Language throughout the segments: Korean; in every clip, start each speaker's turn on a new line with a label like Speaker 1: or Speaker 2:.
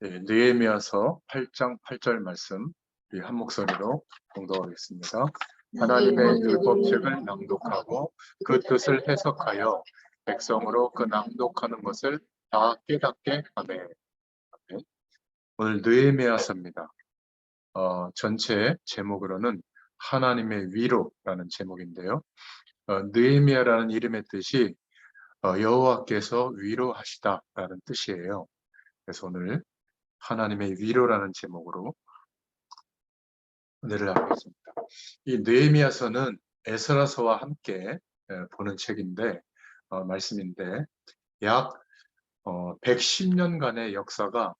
Speaker 1: 느헤미야서 8장 8절 말씀 우리 한 목소리로 봉독하겠습니다. 하나님의 율법책을 낭독하고 그 뜻을 해석하여 백성으로 그 낭독하는 것을 다 깨닫게 하매. 오늘 느헤미야서입니다. 전체 제목으로는 하나님의 위로라는 제목인데요. 느헤미야라는 이름의 뜻이 여호와께서 위로하시다라는 뜻이에요. 그래서 오늘 하나님의 위로라는 제목으로 은혜를 나누겠습니다. 이 느헤미야서는 에스라서와 함께 보는 책인데 말씀인데 약 110년간의 역사가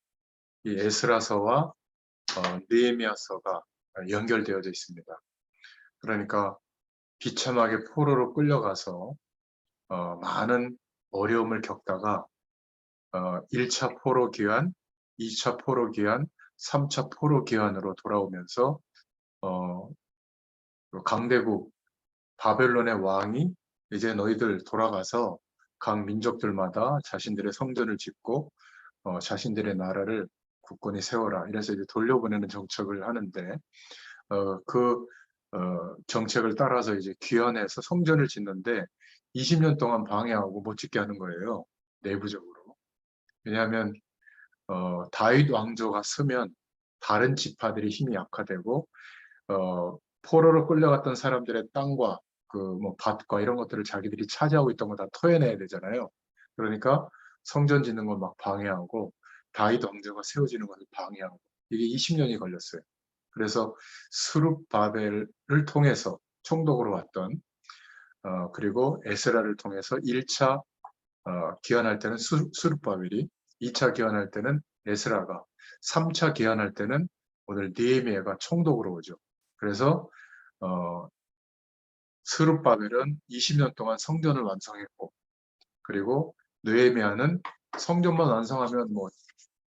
Speaker 1: 이 에스라서와 느헤미야서가 연결되어져 있습니다. 그러니까 비참하게 포로로 끌려가서 많은 어려움을 겪다가 1차 포로 기한, 2차 포로 기한, 3차 포로 기한으로 돌아오면서 강대국 바벨론의 왕이 이제 너희들 돌아가서 각 민족들마다 자신들의 성전을 짓고 자신들의 나라를 굳건히 세워라. 이래서 이제 돌려보내는 정책을 하는데 그 정책을 따라서 이제 귀환해서 성전을 짓는데 20년 동안 방해하고 못 짓게 하는 거예요. 내부적으로. 왜냐하면 다윗 왕조가 서면 다른 지파들이 힘이 약화되고 포로로 끌려갔던 사람들의 땅과 그 뭐 밭과 이런 것들을 자기들이 차지하고 있던 거 다 토해내야 되잖아요. 그러니까 성전 짓는 건 막 방해하고 다윗 왕조가 세워지는 것을 방해하고 이게 20년이 걸렸어요. 그래서 스룹바벨을 통해서 총독으로 왔던 그리고 에스라를 통해서 1차 기한할 때는 스룹바벨이 2차 기한할 때는 에스라가 3차 기한할 때는 오늘 느헤미야가 총독으로 오죠. 그래서 스룹바벨은 20년 동안 성전을 완성했고 그리고 느헤미야는 성전만 완성하면 뭐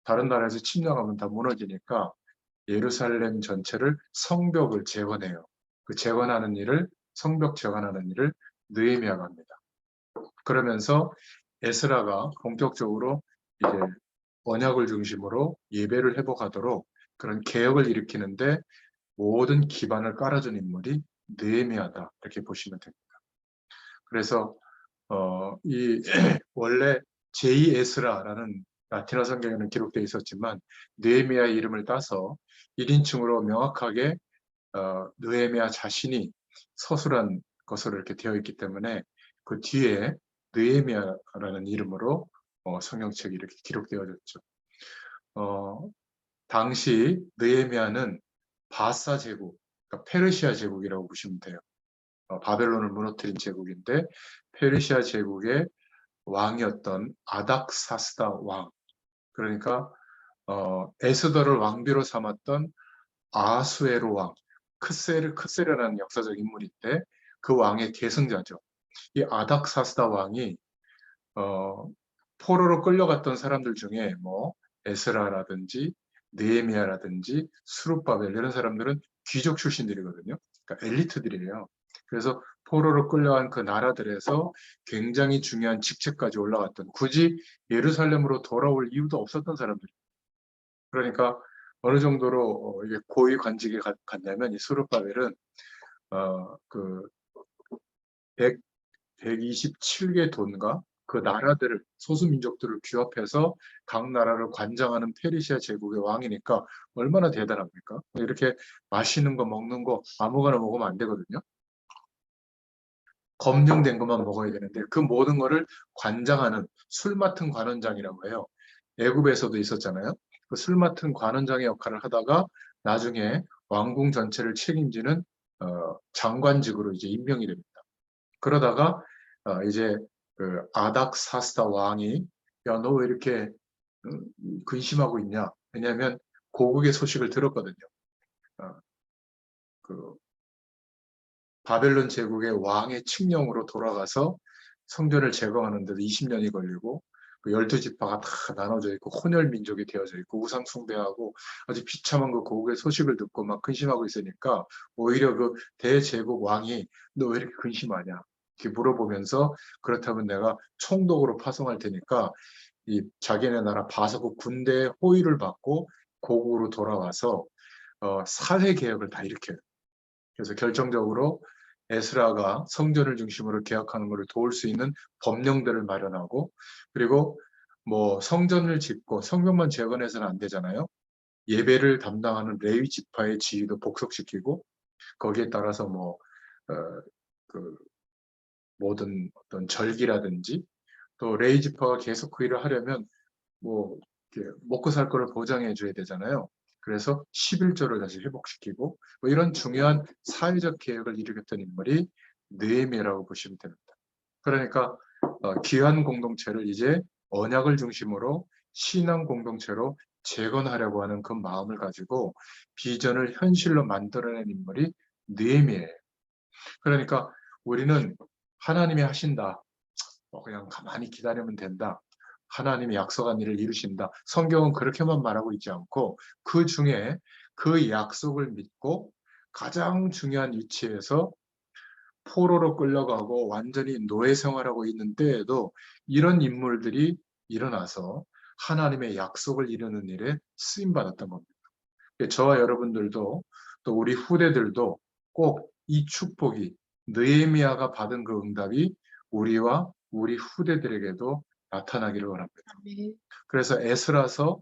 Speaker 1: 다른 나라에서 침략하면 다 무너지니까 예루살렘 전체를 성벽을 재건해요. 그 재건하는 일을 성벽 재건하는 일을 느헤미야가 합니다. 그러면서 에스라가 본격적으로 이제 언약을 중심으로 예배를 회복하도록 그런 개혁을 일으키는데 모든 기반을 깔아준 인물이 느헤미야다 이렇게 보시면 됩니다. 그래서 이 원래 제2 에스라라는 라틴어 성경에는 기록되어 있었지만 느헤미야의 이름을 따서 1인칭으로 명확하게 느헤미야 자신이 서술한 것으로 이렇게 되어 있기 때문에 그 뒤에 느헤미야라는 이름으로 성경책이 이렇게 기록되어졌죠. 당시 느헤미야는 바사 제국, 그러니까 페르시아 제국이라고 보시면 돼요. 바벨론을 무너뜨린 제국인데 페르시아 제국의 왕이었던 아닥사스다 왕, 그러니까 에스더를 왕비로 삼았던 아수에로 왕, 크세르라는 역사적 인물인데 그 왕의 계승자죠. 이 아닥사스다 왕이 포로로 끌려갔던 사람들 중에 뭐 에스라라든지 느헤미야라든지 스룹바벨 이런 사람들은 귀족 출신들이거든요. 그러니까 엘리트들이에요. 그래서 포로로 끌려간 그 나라들에서 굉장히 중요한 직책까지 올라갔던 굳이 예루살렘으로 돌아올 이유도 없었던 사람들. 그러니까 어느 정도로 이게 고위 관직에 갔냐면 이 스룹바벨은 그 127개 돈과 그 나라들을 소수민족들을 규합해서 각 나라를 관장하는 페르시아 제국의 왕이니까 얼마나 대단합니까? 이렇게 맛있는 거 먹는 거 아무거나 먹으면 안 되거든요. 검증된 것만 먹어야 되는데 그 모든 거를 관장하는 술 맡은 관원장이라고 해요. 애굽에서도 있었잖아요. 그 술 맡은 관원장의 역할을 하다가 나중에 왕궁 전체를 책임지는 장관직으로 이제 임명이 됩니다. 그러다가 이제 그 아닥사스다 왕이 야, 너 왜 이렇게 근심하고 있냐? 왜냐하면 고국의 소식을 들었거든요. 그 바벨론 제국의 왕의 칙령으로 돌아가서 성전을 제거하는데도 20년이 걸리고 그 12지파가 다 나눠져 있고 혼혈 민족이 되어져 있고 우상 숭배하고 아주 비참한 그 고국의 소식을 듣고 막 근심하고 있으니까 오히려 그 대제국 왕이 너 왜 이렇게 근심하냐? 이렇게 물어보면서 그렇다면 내가 총독으로 파송할 테니까 이 자기네 나라 바사국 군대의 호위를 받고 고국으로 돌아와서 사회 개혁을 다 일으켜요. 그래서 결정적으로 에스라가 성전을 중심으로 개혁하는 것을 도울 수 있는 법령들을 마련하고, 그리고 뭐 성전을 짓고 성벽만 재건해서는 안 되잖아요. 예배를 담당하는 레위 지파의 지위도 복속시키고, 거기에 따라서 뭐 그 모든 어떤 절기라든지, 또 레위 지파가 계속 그 일을 하려면 뭐 이렇게 먹고 살 거를 보장해 줘야 되잖아요. 그래서 11조를 다시 회복시키고, 뭐 이런 중요한 사회적 개혁을 이루겠던 인물이 느헤미야라고 보시면 됩니다. 그러니까 귀한 공동체를 이제 언약을 중심으로 신앙 공동체로 재건하려고 하는 그 마음을 가지고 비전을 현실로 만들어낸 인물이 느헤미야예요. 그러니까 우리는 하나님이 하신다, 그냥 가만히 기다리면 된다, 하나님이 약속한 일을 이루신다, 성경은 그렇게만 말하고 있지 않고 그 중에 그 약속을 믿고 가장 중요한 위치에서 포로로 끌려가고 완전히 노예 생활하고 있는 때에도 이런 인물들이 일어나서 하나님의 약속을 이루는 일에 쓰임받았던 겁니다. 저와 여러분들도, 또 우리 후대들도 꼭 이 축복이, 느헤미야가 받은 그 응답이 우리와 우리 후대들에게도 나타나기를 원합니다. 그래서 에스라서,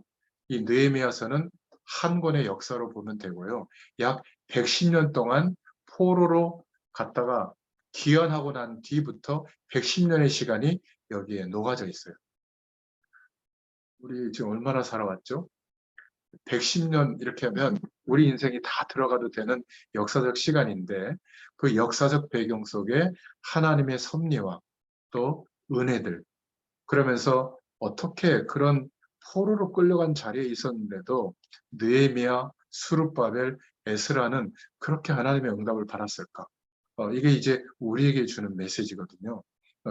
Speaker 1: 이 느헤미야서는 한 권의 역사로 보면 되고요. 약 110년 동안 포로로 갔다가 귀환하고 난 뒤부터 110년의 시간이 여기에 녹아져 있어요. 우리 지금 얼마나 살아왔죠? 110년 이렇게 하면 우리 인생이 다 들어가도 되는 역사적 시간인데, 그 역사적 배경 속에 하나님의 섭리와 또 은혜들, 그러면서 어떻게 그런 포로로 끌려간 자리에 있었는데도 느헤미야, 스룹바벨, 에스라는 그렇게 하나님의 응답을 받았을까? 이게 이제 우리에게 주는 메시지거든요.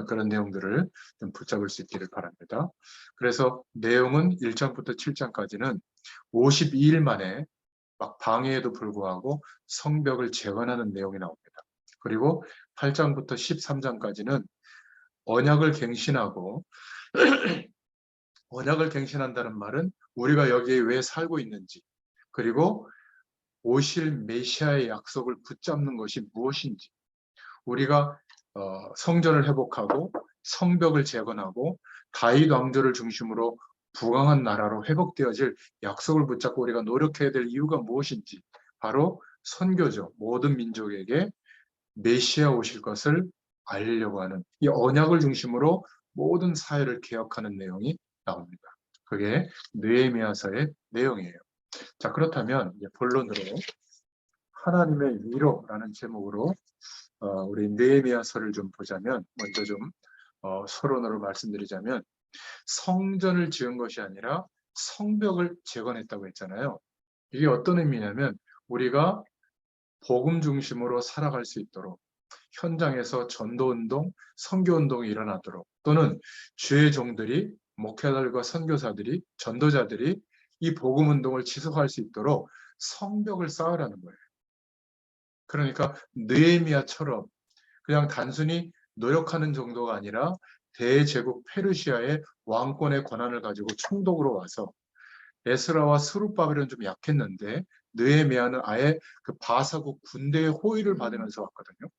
Speaker 1: 그런 내용들을 좀 붙잡을 수 있기를 바랍니다. 그래서 내용은 1장부터 7장까지는 52일 만에 막 방해에도 불구하고 성벽을 재건하는 내용이 나옵니다. 그리고 8장부터 13장까지는 언약을 갱신하고, 언약을 갱신한다는 말은 우리가 여기에 왜 살고 있는지, 그리고 오실 메시아의 약속을 붙잡는 것이 무엇인지, 우리가 성전을 회복하고 성벽을 재건하고 다윗 왕조를 중심으로 부강한 나라로 회복되어질 약속을 붙잡고 우리가 노력해야 될 이유가 무엇인지, 바로 선교죠. 모든 민족에게 메시아 오실 것을 알리려고 하는 이 언약을 중심으로 모든 사회를 개혁하는 내용이 나옵니다. 그게 느헤미야서의 내용이에요. 자, 그렇다면 이제 본론으로, 하나님의 위로라는 제목으로 우리 느헤미야서를 좀 보자면, 먼저 좀 서론으로 말씀드리자면, 성전을 지은 것이 아니라 성벽을 재건했다고 했잖아요. 이게 어떤 의미냐면, 우리가 복음 중심으로 살아갈 수 있도록, 현장에서 전도운동, 선교운동이 일어나도록, 또는 주의 종들이, 목회자들과 선교사들이, 전도자들이 이 복음운동을 지속할 수 있도록 성벽을 쌓으라는 거예요. 그러니까 느헤미야처럼 그냥 단순히 노력하는 정도가 아니라 대제국 페르시아의 왕권의 권한을 가지고 총독으로 와서, 에스라와 스룹바벨은 좀 약했는데 느헤미야는 아예 그 바사국 군대의 호위를 받으면서 왔거든요.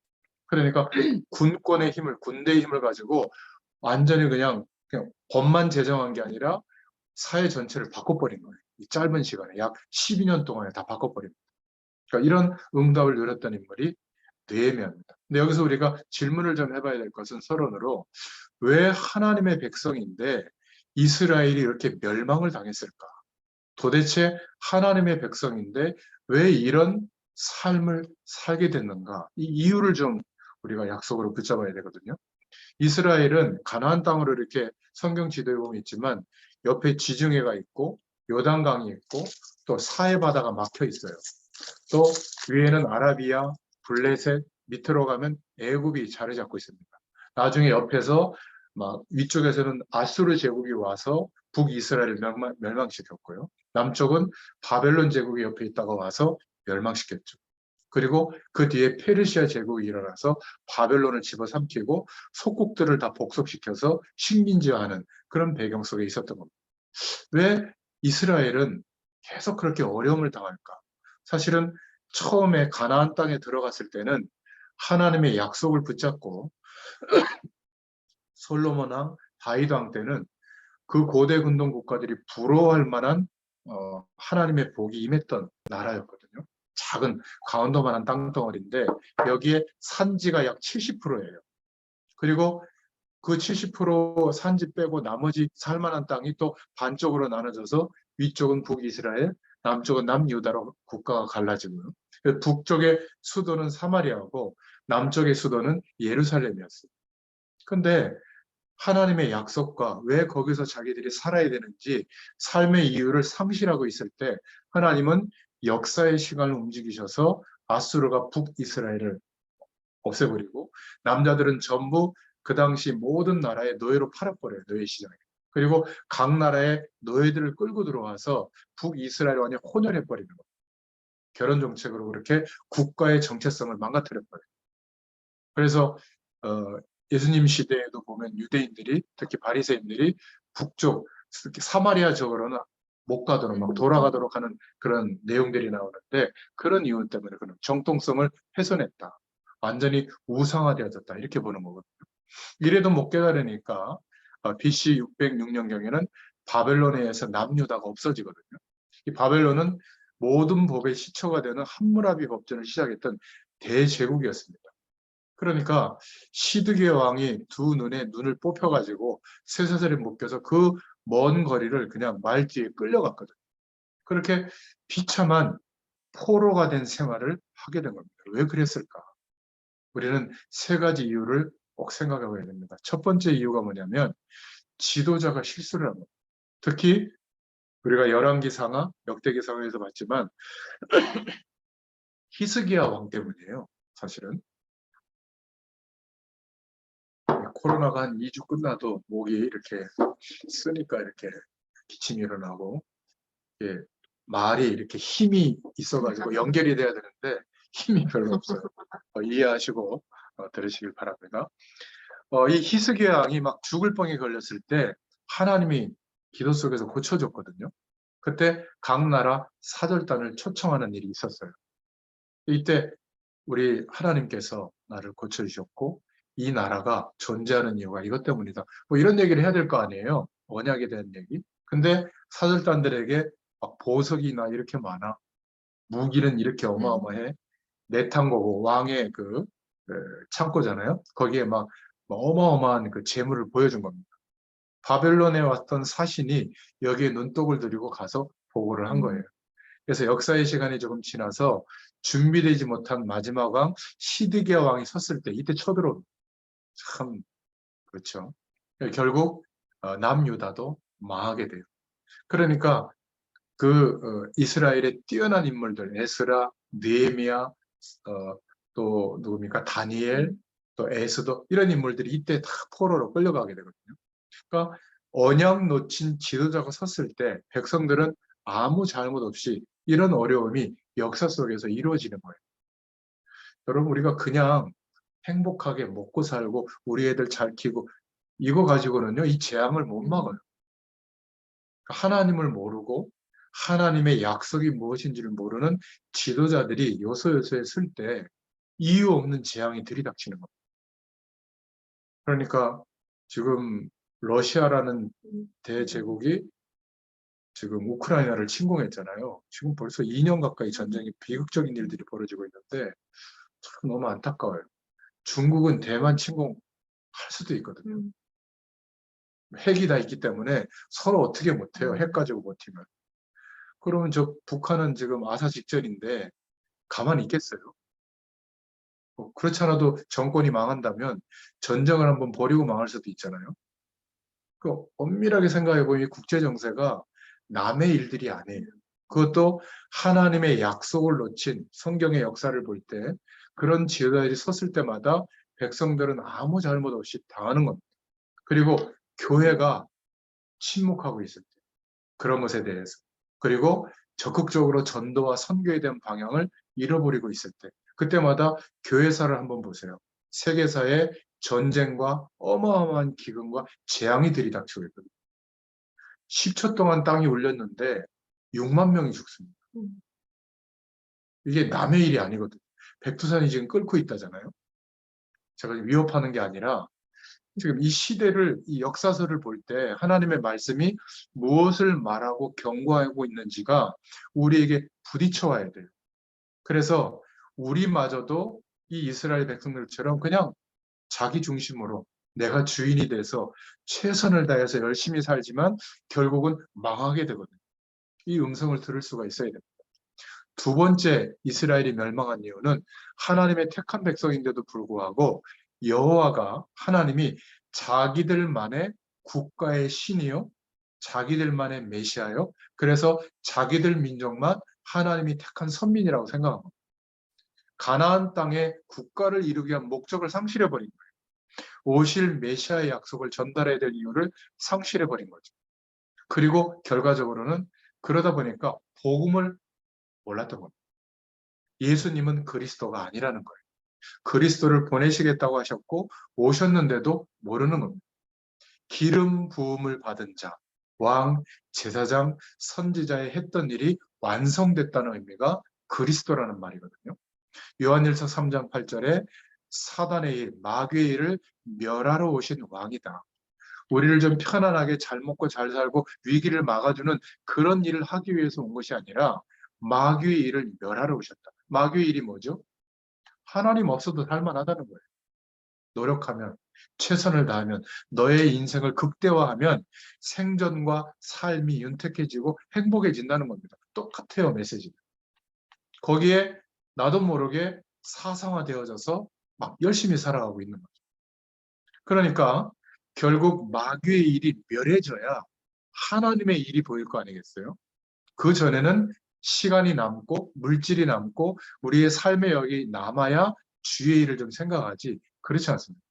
Speaker 1: 그러니까 군권의 힘을, 군대의 힘을 가지고 완전히 그냥 법만 제정한 게 아니라 사회 전체를 바꿔버린 거예요. 이 짧은 시간에 약 12년 동안에 다 바꿔버린 거예요. 그러니까 이런 응답을 누렸던 인물이 느헤미야입니다. 근데 여기서 우리가 질문을 좀 해봐야 될 것은, 서론으로, 왜 하나님의 백성인데 이스라엘이 이렇게 멸망을 당했을까? 도대체 하나님의 백성인데 왜 이런 삶을 살게 됐는가? 이 이유를 좀 우리가 약속으로 붙잡아야 되거든요. 이스라엘은 가나안 땅으로 이렇게 성경 지도에 보면 있지만, 옆에 지중해가 있고 요단강이 있고 또 사해 바다가 막혀 있어요. 또 위에는 아라비아, 블레셋, 밑으로 가면 애굽이 자리 잡고 있습니다. 나중에 옆에서 막 위쪽에서는 아수르 제국이 와서 북이스라엘을 멸망시켰고요. 남쪽은 바벨론 제국이 옆에 있다가 와서 멸망시켰죠. 그리고 그 뒤에 페르시아 제국이 일어나서 바벨론을 집어삼키고 속국들을 다 복속시켜서 식민지화하는 그런 배경 속에 있었던 겁니다. 왜 이스라엘은 계속 그렇게 어려움을 당할까? 사실은 처음에 가나안 땅에 들어갔을 때는 하나님의 약속을 붙잡고 솔로몬 왕, 다윗 왕 때는 그 고대 근동 국가들이 부러워할 만한 하나님의 복이 임했던 나라였거든요. 작은 강원도만한 땅덩어리인데 여기에 산지가 약 70%예요. 그리고 그 70% 산지 빼고 나머지 살만한 땅이 또 반쪽으로 나눠져서 위쪽은 북이스라엘, 남쪽은 남유다로 국가가 갈라지고요. 북쪽의 수도는 사마리아고 남쪽의 수도는 예루살렘이었어요. 근데 하나님의 약속과 왜 거기서 자기들이 살아야 되는지 삶의 이유를 상실하고 있을 때 하나님은 역사의 시간을 움직이셔서 아수르가 북이스라엘을 없애버리고 남자들은 전부 그 당시 모든 나라의 노예로 팔아버려요. 노예 시장에. 그리고 각 나라의 노예들을 끌고 들어와서 북이스라엘 완전히 혼혈해버리는 거예요. 결혼 정책으로 그렇게 국가의 정체성을 망가뜨려버려요. 그래서 예수님 시대에도 보면 유대인들이 특히 바리새인들이 북쪽 특히 사마리아 쪽으로는 못 가도록 막 돌아가도록 하는 그런 내용들이 나오는데 그런 이유 때문에 그런 정통성을 훼손했다. 완전히 우상화되어졌다. 이렇게 보는 거거든요. 이래도 못 깨달으니까 BC 606년경에는 바벨론에 의해서 남유다가 없어지거든요. 이 바벨론은 모든 법의 시초가 되는 함무라비 법전을 시작했던 대제국이었습니다. 그러니까 시드기야 왕이 두 눈에 눈을 뽑혀가지고 쇠사슬에 묶여서 그 먼 거리를 그냥 말지에 끌려갔거든요. 그렇게 비참한 포로가 된 생활을 하게 된 겁니다. 왜 그랬을까? 우리는 세 가지 이유를 꼭 생각해 봐야 됩니다. 첫 번째 이유가 뭐냐면 지도자가 실수를 합니다. 특히 우리가 열왕기상하, 역대기상하에서 봤지만 히스기야 왕 때문이에요. 사실은 코로나가 한 2주 끝나도 목이 이렇게 쓰니까 이렇게 기침이 일어나고 예, 말이 이렇게 힘이 있어가지고 연결이 돼야 되는데 힘이 별로 없어요. 이해하시고 들으시길 바랍니다. 이 히스기야 왕이 막 죽을 뻥에 걸렸을 때 하나님이 기도 속에서 고쳐줬거든요. 그때 각 나라 사절단을 초청하는 일이 있었어요. 이때 우리 하나님께서 나를 고쳐주셨고 이 나라가 존재하는 이유가 이것 때문이다. 뭐 이런 얘기를 해야 될 거 아니에요. 언약에 대한 얘기. 근데 사절단들에게 막 보석이나 이렇게 많아. 무기는 이렇게 어마어마해. 내탕고고 왕의 창고잖아요. 거기에 막 어마어마한 그 재물을 보여준 겁니다. 바벨론에 왔던 사신이 여기에 눈독을 들이고 가서 보고를 한 거예요. 그래서 역사의 시간이 조금 지나서 준비되지 못한 마지막 왕 시드기야 왕이 섰을 때 이때 쳐들어온 참 그렇죠. 결국 남유다도 망하게 돼요. 그러니까 이스라엘의 뛰어난 인물들 에스라, 느헤미야, 또 누굽니까 다니엘, 또 에스더 이런 인물들이 이때 다 포로로 끌려가게 되거든요. 그러니까 언약 놓친 지도자가 섰을 때 백성들은 아무 잘못 없이 이런 어려움이 역사 속에서 이루어지는 거예요. 여러분 우리가 그냥 행복하게 먹고 살고 우리 애들 잘 키우고 이거 가지고는요 이 재앙을 못 막아요. 하나님을 모르고 하나님의 약속이 무엇인지를 모르는 지도자들이 요소요소에 쓸 때 이유 없는 재앙이 들이닥치는 겁니다. 그러니까 지금 러시아라는 대제국이 지금 우크라이나를 침공했잖아요. 지금 벌써 2년 가까이 전쟁이 비극적인 일들이 벌어지고 있는데 참 너무 안타까워요. 중국은 대만 침공할 수도 있거든요. 핵이 다 있기 때문에 서로 어떻게 못해요. 핵 가지고 버티면. 그러면 저 북한은 지금 아사 직전인데 가만히 있겠어요? 그렇지 않아도 정권이 망한다면 전쟁을 한번 벌이고 망할 수도 있잖아요. 엄밀하게 생각해 보면 국제 정세가 남의 일들이 아니에요. 그것도 하나님의 약속을 놓친 성경의 역사를 볼 때 그런 지도자들이 섰을 때마다 백성들은 아무 잘못 없이 당하는 겁니다. 그리고 교회가 침묵하고 있을 때 그런 것에 대해서 그리고 적극적으로 전도와 선교에 대한 방향을 잃어버리고 있을 때 그때마다 교회사를 한번 보세요. 세계사의 전쟁과 어마어마한 기근과 재앙이 들이닥치고 있거든요. 10초 동안 땅이 울렸는데 6만 명이 죽습니다. 이게 남의 일이 아니거든요. 백두산이 지금 끓고 있다잖아요. 제가 위협하는 게 아니라 지금 이 시대를, 이 역사서를 볼 때 하나님의 말씀이 무엇을 말하고 경고하고 있는지가 우리에게 부딪혀 와야 돼요. 그래서 우리마저도 이 이스라엘 백성들처럼 그냥 자기 중심으로 내가 주인이 돼서 최선을 다해서 열심히 살지만 결국은 망하게 되거든요. 이 음성을 들을 수가 있어야 됩니다. 두 번째, 이스라엘이 멸망한 이유는 하나님의 택한 백성인데도 불구하고 여호와가, 하나님이 자기들만의 국가의 신이요, 자기들만의 메시아요, 그래서 자기들 민족만 하나님이 택한 선민이라고 생각합니다. 가나안 땅에 국가를 이루기 위한 목적을 상실해버린 거예요. 오실 메시아의 약속을 전달해야 될 이유를 상실해버린 거죠. 그리고 결과적으로는 그러다 보니까 복음을 몰랐던 겁니다. 예수님은 그리스도가 아니라는 거예요. 그리스도를 보내시겠다고 하셨고 오셨는데도 모르는 겁니다. 기름 부음을 받은 자, 왕, 제사장, 선지자의 했던 일이 완성됐다는 의미가 그리스도라는 말이거든요. 요한일서 3장 8절에 사단의 일, 마귀의 일을 멸하러 오신 왕이다. 우리를 좀 편안하게 잘 먹고 잘 살고 위기를 막아주는 그런 일을 하기 위해서 온 것이 아니라 마귀의 일을 멸하러 오셨다. 마귀의 일이 뭐죠? 하나님 없어도 살만하다는 거예요. 노력하면, 최선을 다하면, 너의 인생을 극대화하면 생존과 삶이 윤택해지고 행복해진다는 겁니다. 똑같아요, 메시지는. 거기에 나도 모르게 사상화되어져서 막 열심히 살아가고 있는 거죠. 그러니까 결국 마귀의 일이 멸해져야 하나님의 일이 보일 거 아니겠어요? 그 전에는 시간이 남고 물질이 남고 우리의 삶의 여기 남아야 주의 일을 좀 생각하지, 그렇지 않습니다.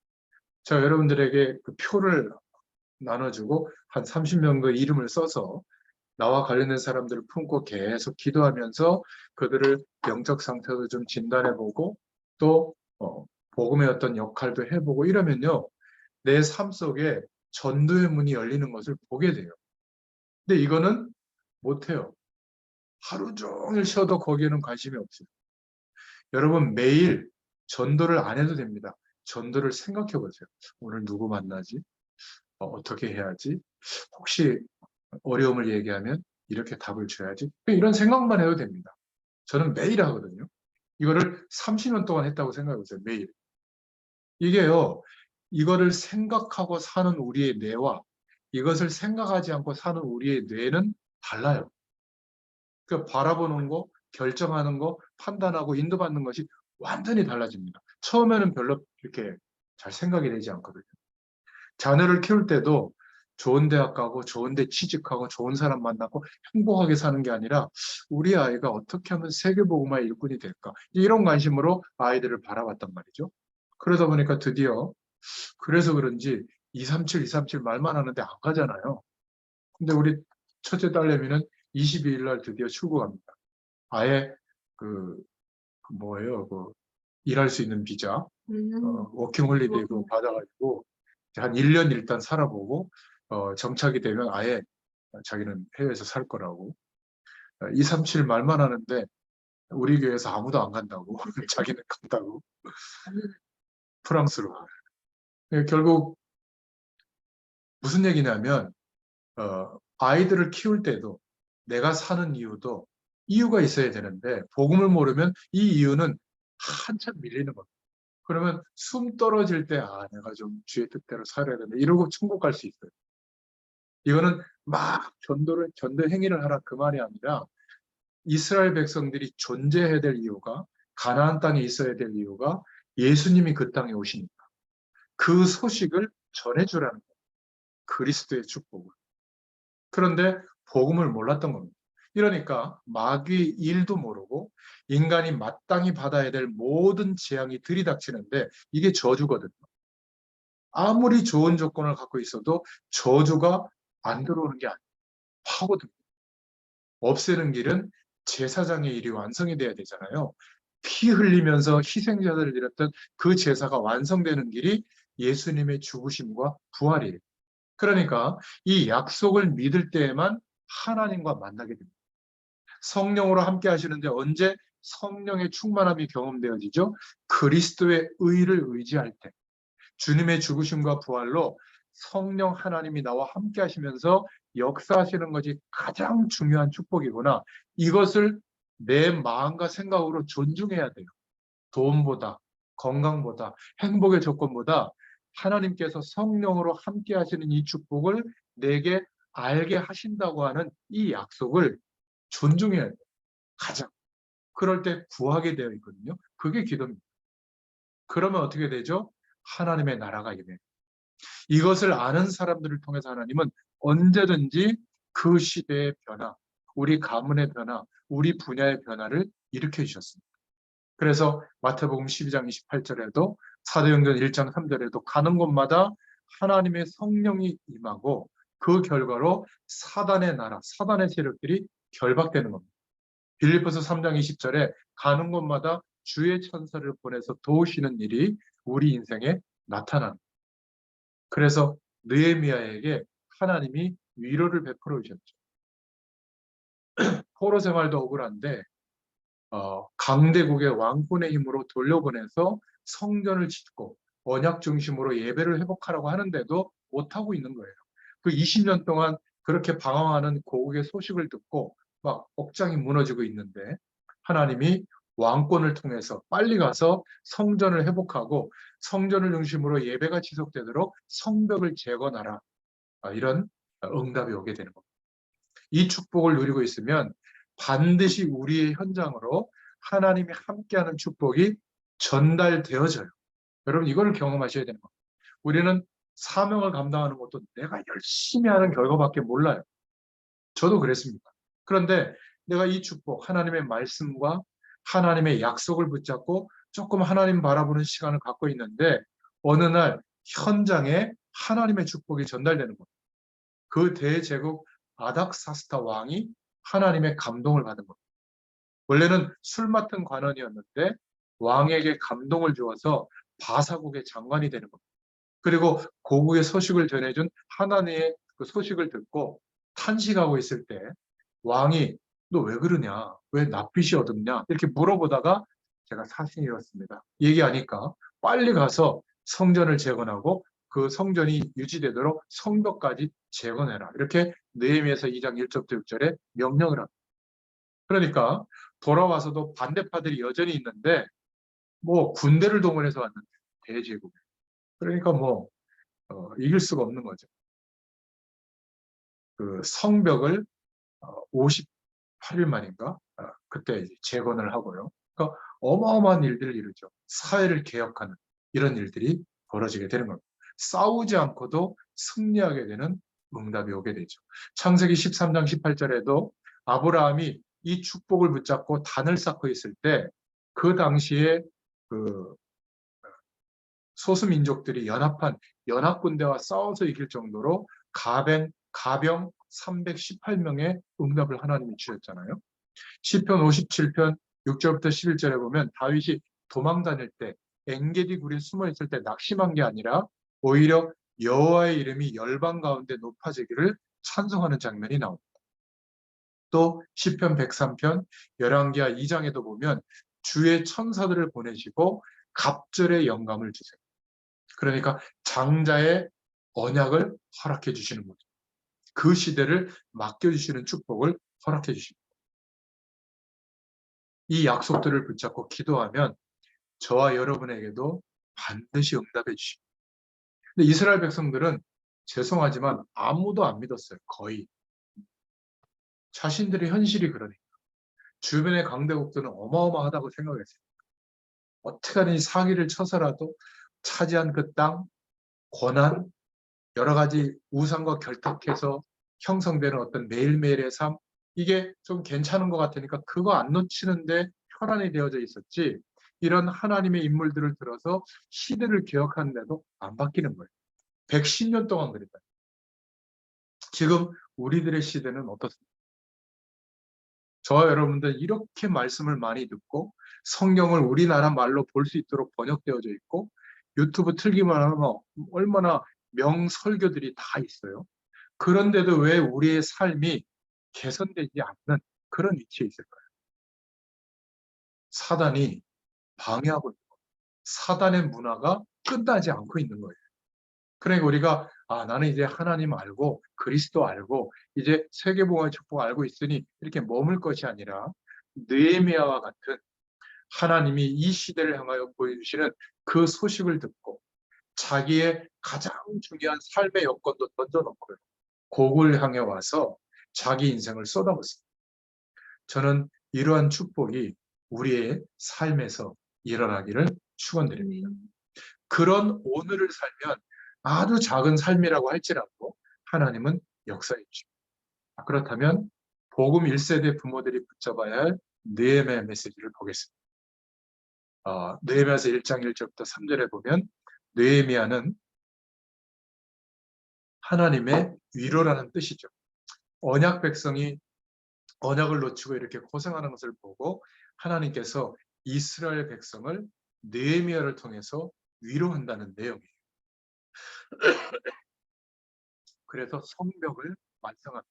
Speaker 1: 자, 여러분들에게 그 표를 나눠주고 한 30명 그 이름을 써서 나와 관련된 사람들을 품고 계속 기도하면서 그들을 영적 상태도 좀 진단해보고 또 복음의 어떤 역할도 해보고 이러면요, 내 삶 속에 전도의 문이 열리는 것을 보게 돼요. 근데 이거는 못해요. 하루 종일 쉬어도 거기에는 관심이 없어요. 여러분 매일 전도를 안 해도 됩니다. 전도를 생각해 보세요. 오늘 누구 만나지? 어떻게 해야지? 혹시 어려움을 얘기하면 이렇게 답을 줘야지? 이런 생각만 해도 됩니다. 저는 매일 하거든요. 이거를 30년 동안 했다고 생각해 보세요. 매일. 이게요, 이거를 생각하고 사는 우리의 뇌와 이것을 생각하지 않고 사는 우리의 뇌는 달라요. 그 바라보는 거, 결정하는 거, 판단하고 인도받는 것이 완전히 달라집니다. 처음에는 별로 이렇게 잘 생각이 되지 않거든요. 자녀를 키울 때도 좋은 대학 가고 좋은 데 취직하고 좋은 사람 만나고 행복하게 사는 게 아니라 우리 아이가 어떻게 하면 세계복음화의 일꾼이 될까? 이런 관심으로 아이들을 바라봤단 말이죠. 그러다 보니까 드디어 그래서 그런지 237, 237 말만 하는데 안 가잖아요. 근데 우리 첫째 딸내미는 22일 날 드디어 출국합니다. 아예 그, 뭐예요? 일할 수 있는 비자, 워킹 홀리데이 그거 받아가지고 한 1년 일단 살아보고 정착이 되면 아예 자기는 해외에서 살 거라고. 237 말만 하는데 우리 교회에서 아무도 안 간다고. 자기는 간다고. 프랑스로. 결국 무슨 얘기냐면 아이들을 키울 때도 내가 사는 이유도 이유가 있어야 되는데 복음을 모르면 이 이유는 한참 밀리는 겁니다. 그러면 숨 떨어질 때 내가 좀 주의 뜻대로 살아야 된다 이러고 천국 갈 수 있어요. 이거는 막 전도 행위를 하라 그 말이 아니라 이스라엘 백성들이 존재해야 될 이유가, 가나안 땅에 있어야 될 이유가 예수님이 그 땅에 오시니까 그 소식을 전해주라는 거예요. 그리스도의 축복을. 그런데 복음을 몰랐던 겁니다. 이러니까 마귀의 일도 모르고 인간이 마땅히 받아야 될 모든 재앙이 들이닥치는데 이게 저주거든요. 아무리 좋은 조건을 갖고 있어도 저주가 안 들어오는 게 아니에요. 파고듭니다. 없애는 길은 제사장의 일이 완성이 돼야 되잖아요. 피 흘리면서 희생자들을 드렸던 그 제사가 완성되는 길이 예수님의 죽으심과 부활이에요. 그러니까 이 약속을 믿을 때에만 하나님과 만나게 됩니다. 성령으로 함께 하시는데 언제 성령의 충만함이 경험되어지죠? 그리스도의 의를 의지할 때. 주님의 죽으심과 부활로 성령 하나님이 나와 함께 하시면서 역사하시는 것이 가장 중요한 축복이구나. 이것을 내 마음과 생각으로 존중해야 돼요. 돈보다, 건강보다, 행복의 조건보다 하나님께서 성령으로 함께 하시는 이 축복을 내게 알게 하신다고 하는 이 약속을 존중해야 돼요. 가장. 그럴 때 구하게 되어 있거든요. 그게 기도입니다. 그러면 어떻게 되죠? 하나님의 나라가 임해요. 이것을 아는 사람들을 통해서 하나님은 언제든지 그 시대의 변화, 우리 가문의 변화, 우리 분야의 변화를 일으켜 주셨습니다. 그래서 마태복음 12장 28절에도 사도행전 1장 3절에도 가는 곳마다 하나님의 성령이 임하고 그 결과로 사단의 나라, 사단의 세력들이 결박되는 겁니다. 빌립보서 3장 20절에 가는 곳마다 주의 천사를 보내서 도우시는 일이 우리 인생에 나타납니다. 그래서 느헤미야에게 하나님이 위로를 베풀어 주셨죠. 포로 생활도 억울한데 강대국의 왕권의 힘으로 돌려보내서 성전을 짓고 언약 중심으로 예배를 회복하라고 하는데도 못하고 있는 거예요. 그 20년 동안 그렇게 방황하는 고국의 소식을 듣고 막 억장이 무너지고 있는데 하나님이 왕권을 통해서 빨리 가서 성전을 회복하고 성전을 중심으로 예배가 지속되도록 성벽을 재건하라. 이런 응답이 오게 되는 겁니다. 이 축복을 누리고 있으면 반드시 우리의 현장으로 하나님이 함께하는 축복이 전달되어져요. 여러분 이걸 경험하셔야 되는 겁니다. 우리는 사명을 감당하는 것도 내가 열심히 하는 결과밖에 몰라요. 저도 그랬습니다. 그런데 내가 이 축복, 하나님의 말씀과 하나님의 약속을 붙잡고 조금 하나님 바라보는 시간을 갖고 있는데 어느 날 현장에 하나님의 축복이 전달되는 겁니다. 그 대제국 아닥사스타 왕이 하나님의 감동을 받은 겁니다. 원래는 술 맡은 관원이었는데 왕에게 감동을 주어서 바사국의 장관이 되는 겁니다. 그리고 고국의 소식을 전해준 하나님의 그 소식을 듣고 탄식하고 있을 때 왕이 너 왜 그러냐? 왜 낯빛이 어둡냐? 이렇게 물어보다가 제가 사신이 이렇습니다. 얘기하니까 빨리 가서 성전을 재건하고 그 성전이 유지되도록 성벽까지 재건해라. 이렇게 느헤미야서 2장 1절부터 6절에 명령을 합니다. 그러니까 돌아와서도 반대파들이 여전히 있는데 뭐 군대를 동원해서 왔는데 대제국. 그러니까 뭐 이길 수가 없는 거죠. 그 성벽을 58일 만인가 그때 이제 재건을 하고요. 그러니까 어마어마한 일들을 이루죠. 사회를 개혁하는 이런 일들이 벌어지게 되는 겁니다. 싸우지 않고도 승리하게 되는 응답이 오게 되죠. 창세기 13장 18절에도 아브라함이 이 축복을 붙잡고 단을 쌓고 있을 때 그 당시에 그 소수민족들이 연합한 연합군대와 싸워서 이길 정도로 가병 318명의 응답을 하나님이 주셨잖아요. 시편 57편 6절부터 11절에 보면 다윗이 도망 다닐 때 엔게디 굴에 숨어 있을 때 낙심한 게 아니라 오히려 여호와의 이름이 열방 가운데 높아지기를 찬송하는 장면이 나옵니다. 또 시편 103편 열왕기하 2장에도 보면 주의 천사들을 보내시고 갑절의 영감을 주세요. 그러니까 장자의 언약을 허락해 주시는 거죠. 그 시대를 맡겨주시는 축복을 허락해 주십니다. 이 약속들을 붙잡고 기도하면 저와 여러분에게도 반드시 응답해 주십니다. 근데 이스라엘 백성들은 죄송하지만 아무도 안 믿었어요. 거의. 자신들의 현실이 그러니까. 주변의 강대국들은 어마어마하다고 생각했어요. 어떻게든 사기를 쳐서라도 차지한 그 땅, 권한, 여러 가지 우상과 결탁해서 형성되는 어떤 매일매일의 삶, 이게 좀 괜찮은 것 같으니까 그거 안 놓치는데 혈안이 되어져 있었지, 이런 하나님의 인물들을 들어서 시대를 기억하는데도 안 바뀌는 거예요. 110년 동안 그랬다. 지금 우리들의 시대는 어떻습니까? 저와 여러분들 이렇게 말씀을 많이 듣고 성경을 우리나라 말로 볼 수 있도록 번역되어져 있고 유튜브 틀기만 하면 얼마나 명설교들이 다 있어요. 그런데도 왜 우리의 삶이 개선되지 않는 그런 위치에 있을까요? 사단이 방해하고 있는 거예요. 사단의 문화가 끝나지 않고 있는 거예요. 그러니까 우리가 나는 이제 하나님 알고 그리스도 알고 이제 세계복음의 축복 알고 있으니 이렇게 머물 것이 아니라 느헤미야와 같은 하나님이 이 시대를 향하여 보여주시는 그 소식을 듣고 자기의 가장 중요한 삶의 여건도 던져놓고요. 곡을 향해 와서 자기 인생을 쏟아붓습니다. 저는 이러한 축복이 우리의 삶에서 일어나기를 축원드립니다. 그런 오늘을 살면 아주 작은 삶이라고 할지라도 하나님은 역사해 주십니다. 그렇다면 복음 1세대 부모들이 붙잡아야 할 느헤미야 메시지를 보겠습니다. 느헤미야서 1장 1절부터 3절에 보면 느헤미야는 하나님의 위로라는 뜻이죠. 언약 백성이 언약을 놓치고 이렇게 고생하는 것을 보고 하나님께서 이스라엘 백성을 느헤미야를 통해서 위로한다는 내용이에요. 그래서 성벽을 완성합니다.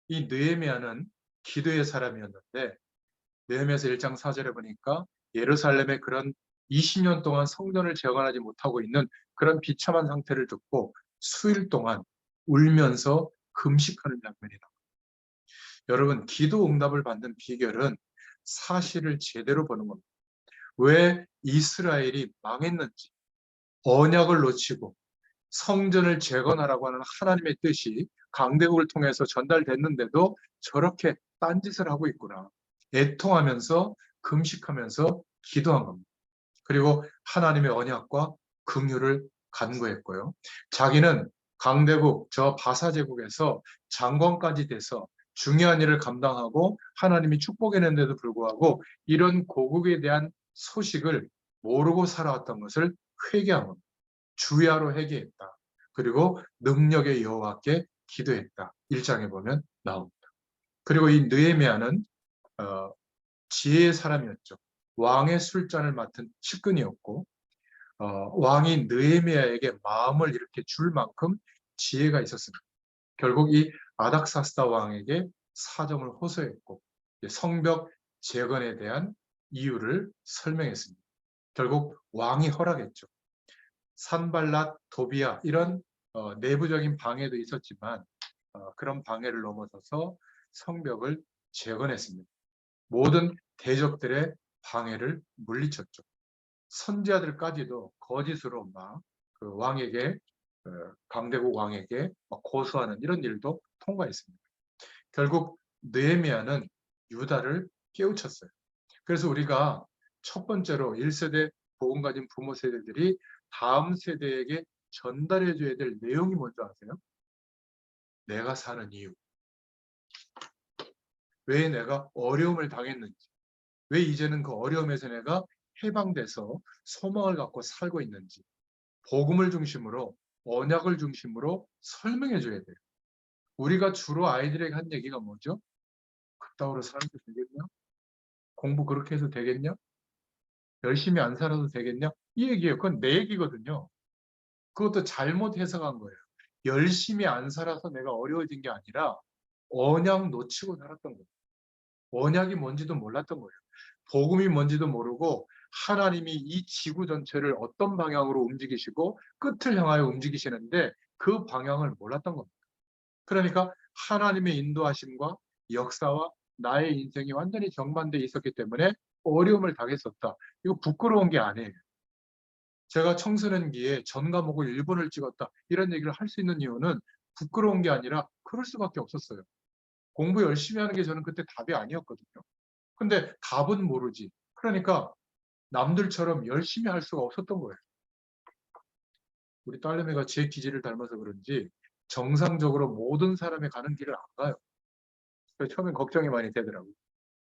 Speaker 1: 이 느헤미야는 기도의 사람이었는데 느헤미야서 1장 4절에 보니까 예루살렘의 그런 20년 동안 성전을 재건하지 못하고 있는 그런 비참한 상태를 듣고 수일 동안 울면서 금식하는 장면이 나옵니다. 여러분, 기도 응답을 받는 비결은 사실을 제대로 보는 겁니다. 왜 이스라엘이 망했는지, 언약을 놓치고 성전을 재건하라고 하는 하나님의 뜻이 강대국을 통해서 전달됐는데도 저렇게 딴짓을 하고 있구나. 애통하면서 금식하면서 기도한 겁니다. 그리고 하나님의 언약과 긍휼을 간구했고요. 자기는 강대국 저 바사 제국에서 장관까지 돼서 중요한 일을 감당하고 하나님이 축복해낸데도 불구하고 이런 고국에 대한 소식을 모르고 살아왔던 것을 회개한 겁니다. 주야로 회개했다. 그리고 능력의 여호와께 기도했다. 1장에 보면 나옵니다. 그리고 이 느헤미야는 지혜의 사람이었죠. 왕의 술잔을 맡은 측근이었고 왕이 느헤미야에게 마음을 이렇게 줄 만큼 지혜가 있었습니다. 결국 이 아닥사스다 왕에게 사정을 호소했고 성벽 재건에 대한 이유를 설명했습니다. 결국 왕이 허락했죠. 산발랏, 도비야 이런 내부적인 방해도 있었지만 그런 방해를 넘어서서 성벽을 재건했습니다. 모든 대적들의 방해를 물리쳤죠. 선지자들까지도 거짓으로 막 그 왕에게 강대국 왕에게 고소하는 이런 일도 통과했습니다. 결국 느헤미야는 유다를 깨우쳤어요. 그래서 우리가 첫 번째로 1세대 복음 가진 부모 세대들이 다음 세대에게 전달해 줘야 될 내용이 뭔지 아세요? 내가 사는 이유. 왜 내가 어려움을 당했는지. 왜 이제는 그 어려움에서 내가 해방돼서 소망을 갖고 살고 있는지. 복음을 중심으로 언약을 중심으로 설명해 줘야 돼요. 우리가 주로 아이들에게 한 얘기가 뭐죠? 그따위로 살아도 되겠냐? 공부 그렇게 해서 되겠냐? 열심히 안 살아도 되겠냐? 이 얘기예요. 그건 내 얘기거든요. 그것도 잘못 해석한 거예요. 열심히 안 살아서 내가 어려워진 게 아니라 언약 놓치고 살았던 거예요. 언약이 뭔지도 몰랐던 거예요. 복음이 뭔지도 모르고 하나님이 이 지구 전체를 어떤 방향으로 움직이시고 끝을 향하여 움직이시는데 그 방향을 몰랐던 겁니다. 그러니까 하나님의 인도하심과 역사와 나의 인생이 완전히 정반대에 있었기 때문에 어려움을 당했었다. 이거 부끄러운 게 아니에요. 제가 청소년기에 전 과목을 1번을 찍었다. 이런 얘기를 할 수 있는 이유는 부끄러운 게 아니라 그럴 수밖에 없었어요. 공부 열심히 하는 게 저는 그때 답이 아니었거든요. 근데 답은 모르지. 그러니까 남들처럼 열심히 할 수가 없었던 거예요. 우리 딸내미가 제 기질을 닮아서 그런지 정상적으로 모든 사람이 가는 길을 안 가요. 그래서 처음엔 걱정이 많이 되더라고요.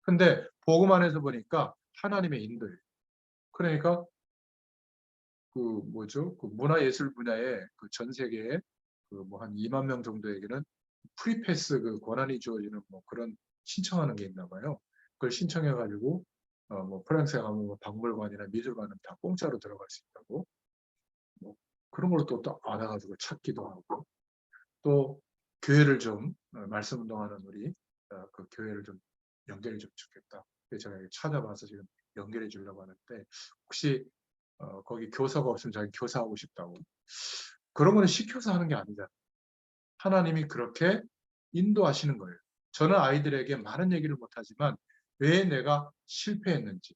Speaker 1: 근데 복음 안에서 보니까 하나님의 인도예요. 그러니까 그 뭐죠? 그 문화예술 분야에 그 전 세계에 그 뭐 한 2만 명 정도에게는 프리패스 그 권한이 주어지는 뭐 그런 신청하는 게 있나 봐요. 그걸 신청해 가지고 뭐 프랑스에 가면 뭐 박물관이나 미술관은 다 공짜로 들어갈 수 있다고. 뭐 그런 걸 또 알아가지고 찾기도 하고, 또 교회를 좀 말씀 운동하는 우리 그 교회를 좀 연결해 좀 좋겠다. 그래서 제가 찾아봐서 지금 연결해 주려고 하는데, 혹시 거기 교사가 없으면 자기 교사하고 싶다고. 그런 거는 시켜서 하는 게 아니잖아요. 하나님이 그렇게 인도하시는 거예요. 저는 아이들에게 많은 얘기를 못하지만 왜 내가 실패했는지,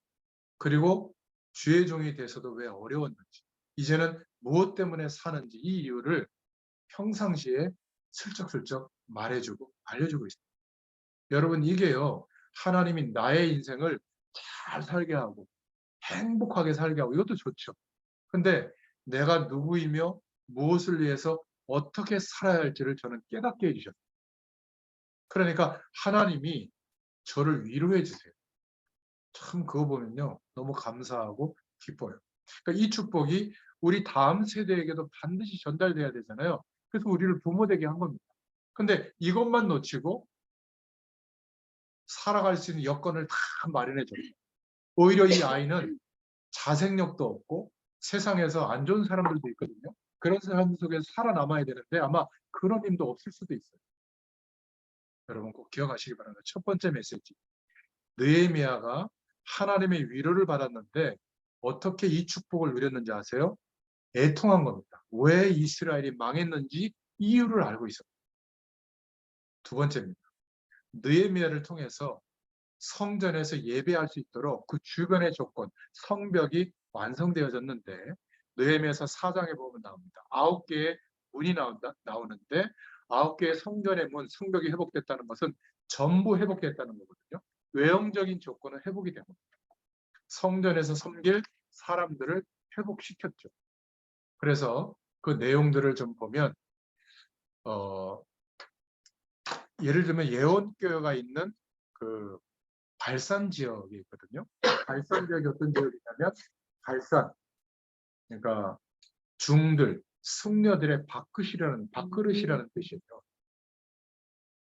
Speaker 1: 그리고 주의 종이 돼서도 왜 어려웠는지, 이제는 무엇 때문에 사는지, 이 이유를 평상시에 슬쩍슬쩍 말해주고 알려주고 있습니다. 여러분, 이게요, 하나님이 나의 인생을 잘 살게 하고 행복하게 살게 하고, 이것도 좋죠. 근데 내가 누구이며 무엇을 위해서 어떻게 살아야 할지를 저는 깨닫게 해주셨어요. 그러니까 하나님이 저를 위로해 주세요. 참 그거 보면요, 너무 감사하고 기뻐요. 그러니까 이 축복이 우리 다음 세대에게도 반드시 전달돼야 되잖아요. 그래서 우리를 부모 되게 한 겁니다. 근데 이것만 놓치고 살아갈 수 있는 여건을 다 마련해 줘요. 오히려 이 아이는 자생력도 없고 세상에서 안 좋은 사람들도 있거든요. 그런 사람 속에서 살아남아야 되는데 아마 그런 힘도 없을 수도 있어요. 여러분 꼭 기억하시기 바랍니다. 첫 번째 메시지. 느헤미야가 하나님의 위로를 받았는데 어떻게 이 축복을 누렸는지 아세요? 애통한 겁니다. 왜 이스라엘이 망했는지 이유를 알고 있었어요. 두 번째입니다. 느헤미야를 통해서 성전에서 예배할 수 있도록 그 주변의 조건, 성벽이 완성되어졌는데, 느헤미야서 4장에 보면 나옵니다. 9개의 문이 나오는데 9개의 성전의 문, 성벽이 회복됐다는 것은 전부 회복됐다는 거거든요. 외형적인 조건은 회복이 된 겁니다. 성전에서 섬길 사람들을 회복시켰죠. 그래서 그 내용들을 좀 보면 예를 들면 예언교회가 있는 그 발산 지역이 있거든요. 발산 지역이 어떤 지역이냐면 발산, 그러니까 중들, 승려들의 밥그릇이라는 뜻이에요.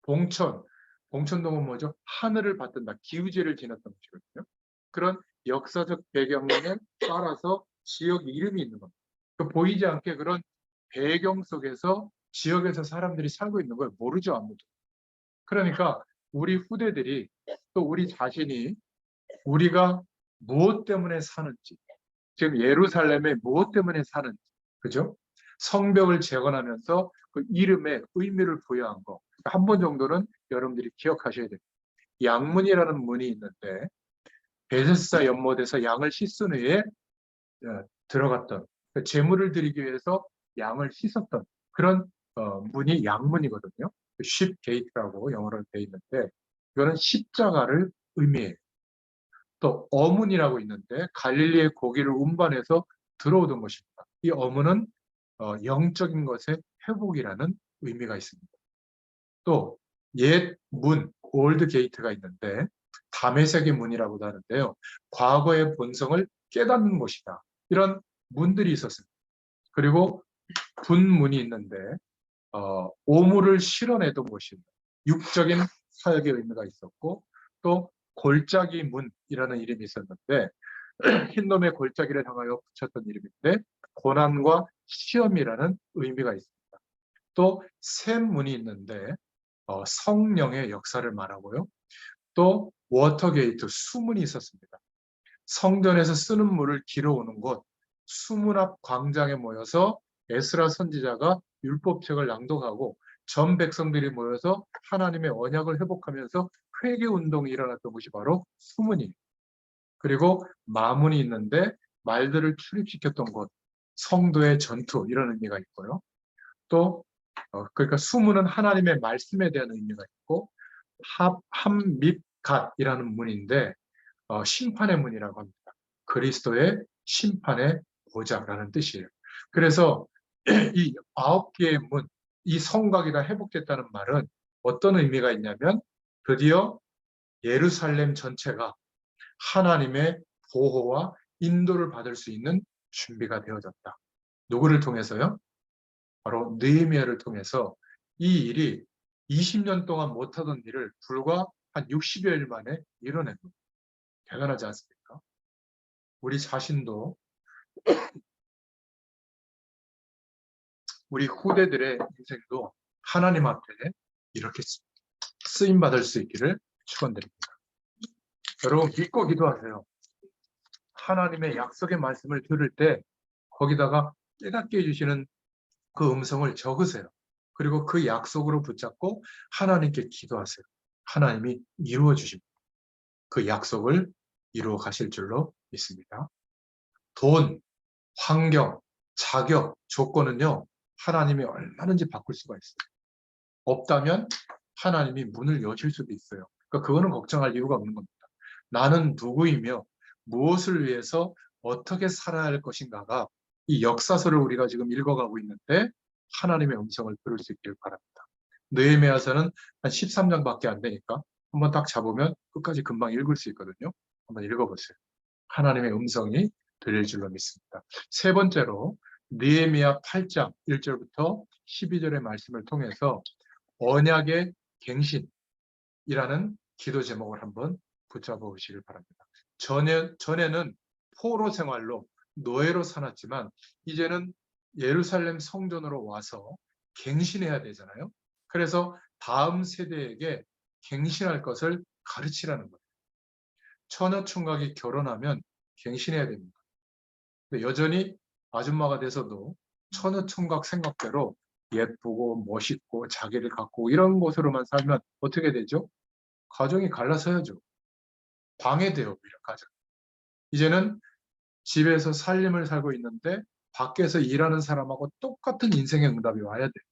Speaker 1: 봉천, 봉천동은 뭐죠? 하늘을 받든다, 기우제를 지냈던 곳이거든요. 그런 역사적 배경에 따라서 지역 이름이 있는 겁니다. 보이지 않게 그런 배경 속에서 지역에서 사람들이 살고 있는 걸 모르죠, 아무도. 그러니까 우리 후대들이, 또 우리 자신이 우리가 무엇 때문에 사는지, 지금 예루살렘에 무엇 때문에 사는지, 그죠? 성벽을 재건하면서 그 이름에 의미를 부여한 거. 한 번 정도는 여러분들이 기억하셔야 됩니다. 양문이라는 문이 있는데 베데스다 연못에서 양을 씻은 후에 들어갔던, 제물을 드리기 위해서 양을 씻었던 그런 문이 양문이거든요. 쉽 게이트라고 영어로 되어 있는데 이거는 십자가를 의미해요. 또 어문이라고 있는데 갈릴리의 고기를 운반해서 들어오던 것입니다. 이 어문은 영적인 것의 회복이라는 의미가 있습니다. 또 옛 문, 올드 게이트가 있는데 다메섹의 문이라고도 하는데요. 과거의 본성을 깨닫는 곳이다. 이런 문들이 있었습니다. 그리고 분문이 있는데 오물을 실어내던 곳입니다. 육적인 사역의 의미가 있었고, 또 골짜기 문이라는 이름이 있었는데 흰놈의 골짜기를 향하여 붙였던 이름인데 고난과 시험이라는 의미가 있습니다. 또 샘문이 있는데 성령의 역사를 말하고요. 또 워터게이트, 수문이 있었습니다. 성전에서 쓰는 물을 길어오는 곳, 수문 앞 광장에 모여서 에스라 선지자가 율법책을 낭독하고 전 백성들이 모여서 하나님의 언약을 회복하면서 회개 운동이 일어났던 곳이 바로 수문이에요. 그리고 마문이 있는데 말들을 출입시켰던 곳, 성도의 전투, 이런 의미가 있고요. 또 그러니까 수문은 하나님의 말씀에 대한 의미가 있고, 함밉갓이라는 문인데 심판의 문이라고 합니다. 그리스도의 심판의 보좌라는 뜻이에요. 그래서 이 9개의 문, 이 성곽이 다 회복됐다는 말은 어떤 의미가 있냐면 드디어 예루살렘 전체가 하나님의 보호와 인도를 받을 수 있는 준비가 되어졌다. 누구를 통해서요? 바로 느헤미야를 통해서 이 일이 20년 동안 못하던 일을 불과 한 60여일 만에 이뤄낸 겁니다. 대단하지 않습니까? 우리 자신도 우리 후대들의 인생도 하나님 앞에 이렇게 쓰임 받을 수 있기를 축원드립니다. 여러분 믿고 기도하세요. 하나님의 약속의 말씀을 들을 때 거기다가 깨닫게 해주시는 그 음성을 적으세요. 그리고 그 약속으로 붙잡고 하나님께 기도하세요. 하나님이 이루어 주십니다. 그 약속을 이루어 가실 줄로 믿습니다. 돈, 환경, 자격, 조건은요, 하나님이 얼마든지 바꿀 수가 있어요. 없다면 하나님이 문을 여실 수도 있어요. 그러니까 그거는 걱정할 이유가 없는 겁니다. 나는 누구이며 무엇을 위해서 어떻게 살아야 할 것인가가 이 역사서를 우리가 지금 읽어가고 있는데 하나님의 음성을 들을 수 있기를 바랍니다. 느헤미야서는 한 13장밖에 안 되니까 한번 딱 잡으면 끝까지 금방 읽을 수 있거든요. 한번 읽어보세요. 하나님의 음성이 들릴 줄로 믿습니다. 세 번째로 느헤미야 8장 1절부터 12절의 말씀을 통해서 언약의 갱신이라는 기도 제목을 한번 붙잡아 보시길 바랍니다. 전에는 포로 생활로 노예로 살았지만 이제는 예루살렘 성전으로 와서 갱신해야 되잖아요. 그래서 다음 세대에게 갱신할 것을 가르치라는 거예요. 처녀총각이 결혼하면 갱신해야 됩니다. 근데 여전히 아줌마가 돼서도 처녀총각 생각대로 예쁘고 멋있고 자기를 갖고 이런 모습으로만 살면 어떻게 되죠? 가정이 갈라서야죠. 방해돼요, 오히려 가정. 이제는 집에서 살림을 살고 있는데 밖에서 일하는 사람하고 똑같은 인생의 응답이 와야 돼요.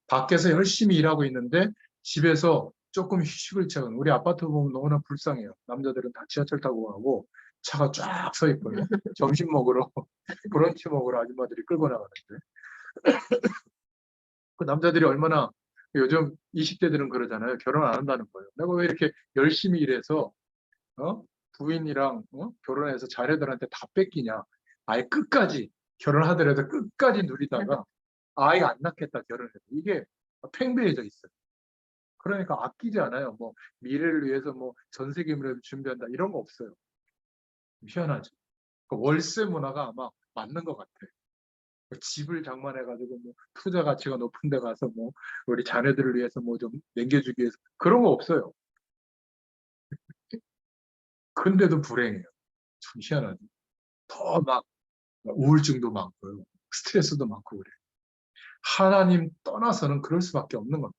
Speaker 1: 밖에서 열심히 일하고 있는데 집에서 조금 휴식을 취하는, 우리 아파트 보면 너무나 불쌍해요. 남자들은 다 지하철 타고 가고 차가 쫙 서 있고요. 점심 먹으러 브런치 먹으러 아줌마들이 끌고 나가는데 그 남자들이 얼마나, 요즘 20대들은 그러잖아요. 결혼 안 한다는 거예요. 내가 왜 이렇게 열심히 일해서 부인이랑 결혼해서 자녀들한테 다 뺏기냐. 아예 끝까지 결혼하더라도 끝까지 누리다가 아예 안 낳겠다 결혼해서. 이게 팽배해져 있어요. 그러니까 아끼지 않아요. 뭐 미래를 위해서 뭐 전세금이라도 준비한다 이런 거 없어요. 희한하죠. 그 월세 문화가 아마 맞는 것 같아요. 집을 장만해가지고 뭐 투자 가치가 높은 데 가서 뭐 우리 자녀들을 위해서 뭐 좀 남겨주기 위해서 그런 거 없어요. 근데도 불행해요. 참 희한하죠. 더 막 우울증도 많고요. 스트레스도 많고 그래요. 하나님 떠나서는 그럴 수밖에 없는 겁니다.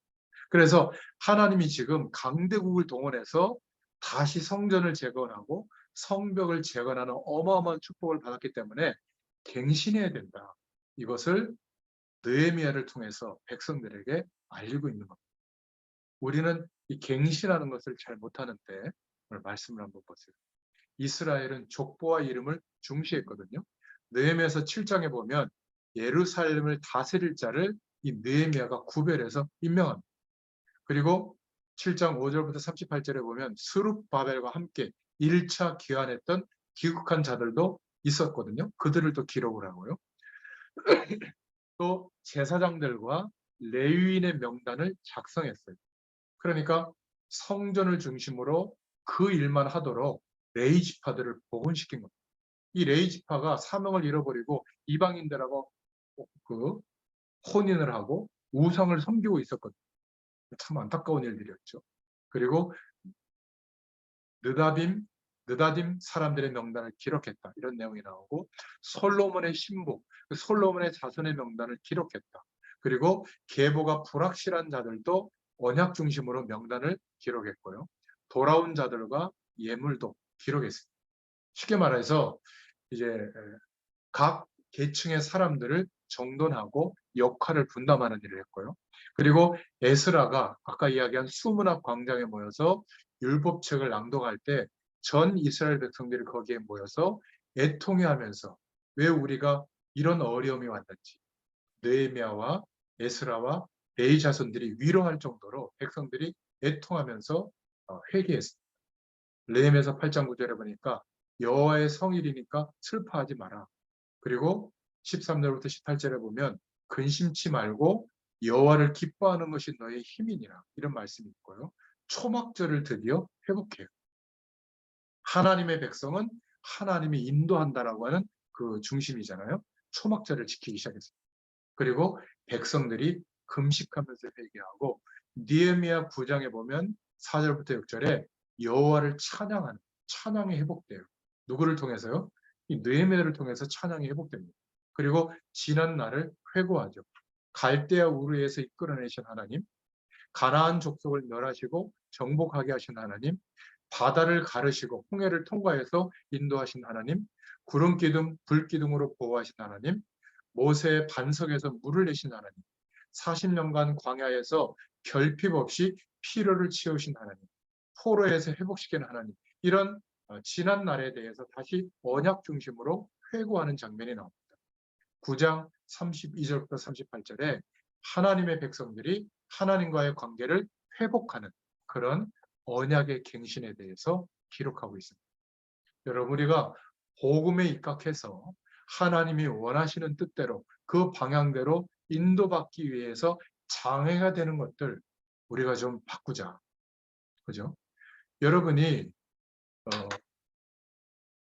Speaker 1: 그래서 하나님이 지금 강대국을 동원해서 다시 성전을 재건하고 성벽을 재건하는 어마어마한 축복을 받았기 때문에 갱신해야 된다. 이것을 느헤미야를 통해서 백성들에게 알리고 있는 겁니다. 우리는 이 갱신하는 것을 잘 못하는데 오늘 말씀을 한번 보세요. 이스라엘은 족보와 이름을 중시했거든요. 느헤미야서 7장에 보면 예루살렘을 다스릴 자를 이 느헤미야가 구별해서 임명합니다. 그리고 7장 5절부터 38절에 보면 스룹바벨과 함께 1차 귀환했던 귀국한 자들도 있었거든요. 그들을 또 기록을 하고요. 또 제사장들과 레위인의 명단을 작성했어요. 그러니까 성전을 중심으로 그 일만 하도록 레위 지파들을 복원시킨 겁니다. 이 레위 지파가 사명을 잃어버리고 이방인들하고 그 혼인을 하고 우상을 섬기고 있었거든요. 참 안타까운 일들이었죠. 그리고 느다딤 사람들의 명단을 기록했다. 이런 내용이 나오고 솔로몬의 신부, 솔로몬의 자손의 명단을 기록했다. 그리고 계보가 불확실한 자들도 언약 중심으로 명단을 기록했고요. 돌아온 자들과 예물도 기록했습니다. 쉽게 말해서 이제 각 계층의 사람들을 정돈하고 역할을 분담하는 일을 했고요. 그리고 에스라가 아까 이야기한 수문학 광장에 모여서 율법책을 낭독할 때 전 이스라엘 백성들이 거기에 모여서 애통해하면서 왜 우리가 이런 어려움이 왔는지 느헤미야와 에스라와 레위 자손들이 위로할 정도로 백성들이 애통하면서 회개했습니다. 느헤미야서 8장 9절에 보니까 여호와의 성일이니까 슬퍼하지 마라. 그리고 13절부터 18절에 보면 근심치 말고 여호와를 기뻐하는 것이 너의 힘이니라. 이런 말씀이 있고요. 초막절을 드디어 회복해요. 하나님의 백성은 하나님이 인도한다라고 하는 그 중심이잖아요. 초막절을 지키기 시작했어요. 그리고 백성들이 금식하면서 회개하고 느헤미야 9장에 보면 4절부터 6절에 여호와를 찬양하는 찬양이 회복돼요. 누구를 통해서요? 이 느헤미야를 통해서 찬양이 회복됩니다. 그리고 지난 날을 회고하죠. 갈대아 우르에서 이끌어내신 하나님, 가나안 족속을 멸하시고 정복하게 하신 하나님, 바다를 가르시고 홍해를 통과해서 인도하신 하나님, 구름 기둥, 불 기둥으로 보호하신 하나님, 모세의 반석에서 물을 내신 하나님, 40년간 광야에서 결핍 없이 피로를 치우신 하나님, 포로에서 회복시키는 하나님, 이런 지난 날에 대해서 다시 언약 중심으로 회고하는 장면이 나옵니다. 9장 32절부터 38절에 하나님의 백성들이 하나님과의 관계를 회복하는 그런 언약의 갱신에 대해서 기록하고 있습니다. 여러분, 우리가 복음에 입각해서 하나님이 원하시는 뜻대로 그 방향대로 인도받기 위해서 장애가 되는 것들 우리가 좀 바꾸자. 그죠? 여러분이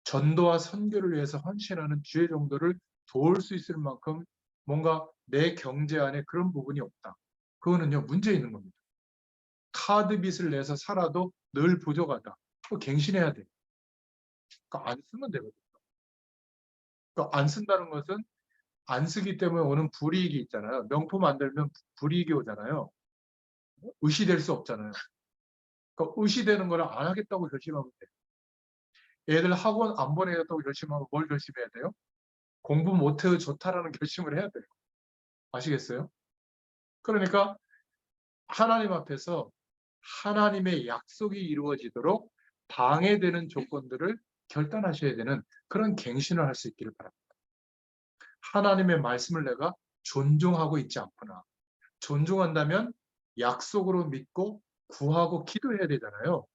Speaker 1: 전도와 선교를 위해서 헌신하는 주의 정도를 도울 수 있을 만큼 뭔가 내 경제 안에 그런 부분이 없다. 그거는요, 문제 있는 겁니다. 카드 빚을 내서 살아도 늘 부족하다. 그거 갱신해야 돼. 그러니까 안 쓰면 되거든요. 그러니까 안 쓴다는 것은 안 쓰기 때문에 오는 불이익이 있잖아요. 명품 안 들면 불이익이 오잖아요. 의시될 수 없잖아요. 그러니까 의시되는 거를 안 하겠다고 결심하면 돼요. 애들 학원 안 보내겠다고 결심하면 뭘 결심해야 돼요? 공부 못해도 좋다라는 결심을 해야 돼요. 아시겠어요? 그러니까 하나님 앞에서 하나님의 약속이 이루어지도록 방해되는 조건들을 결단하셔야 되는 그런 갱신을 할 수 있기를 바랍니다. 하나님의 말씀을 내가 존중하고 있지 않구나. 존중한다면 약속으로 믿고 구하고 기도해야 되잖아요.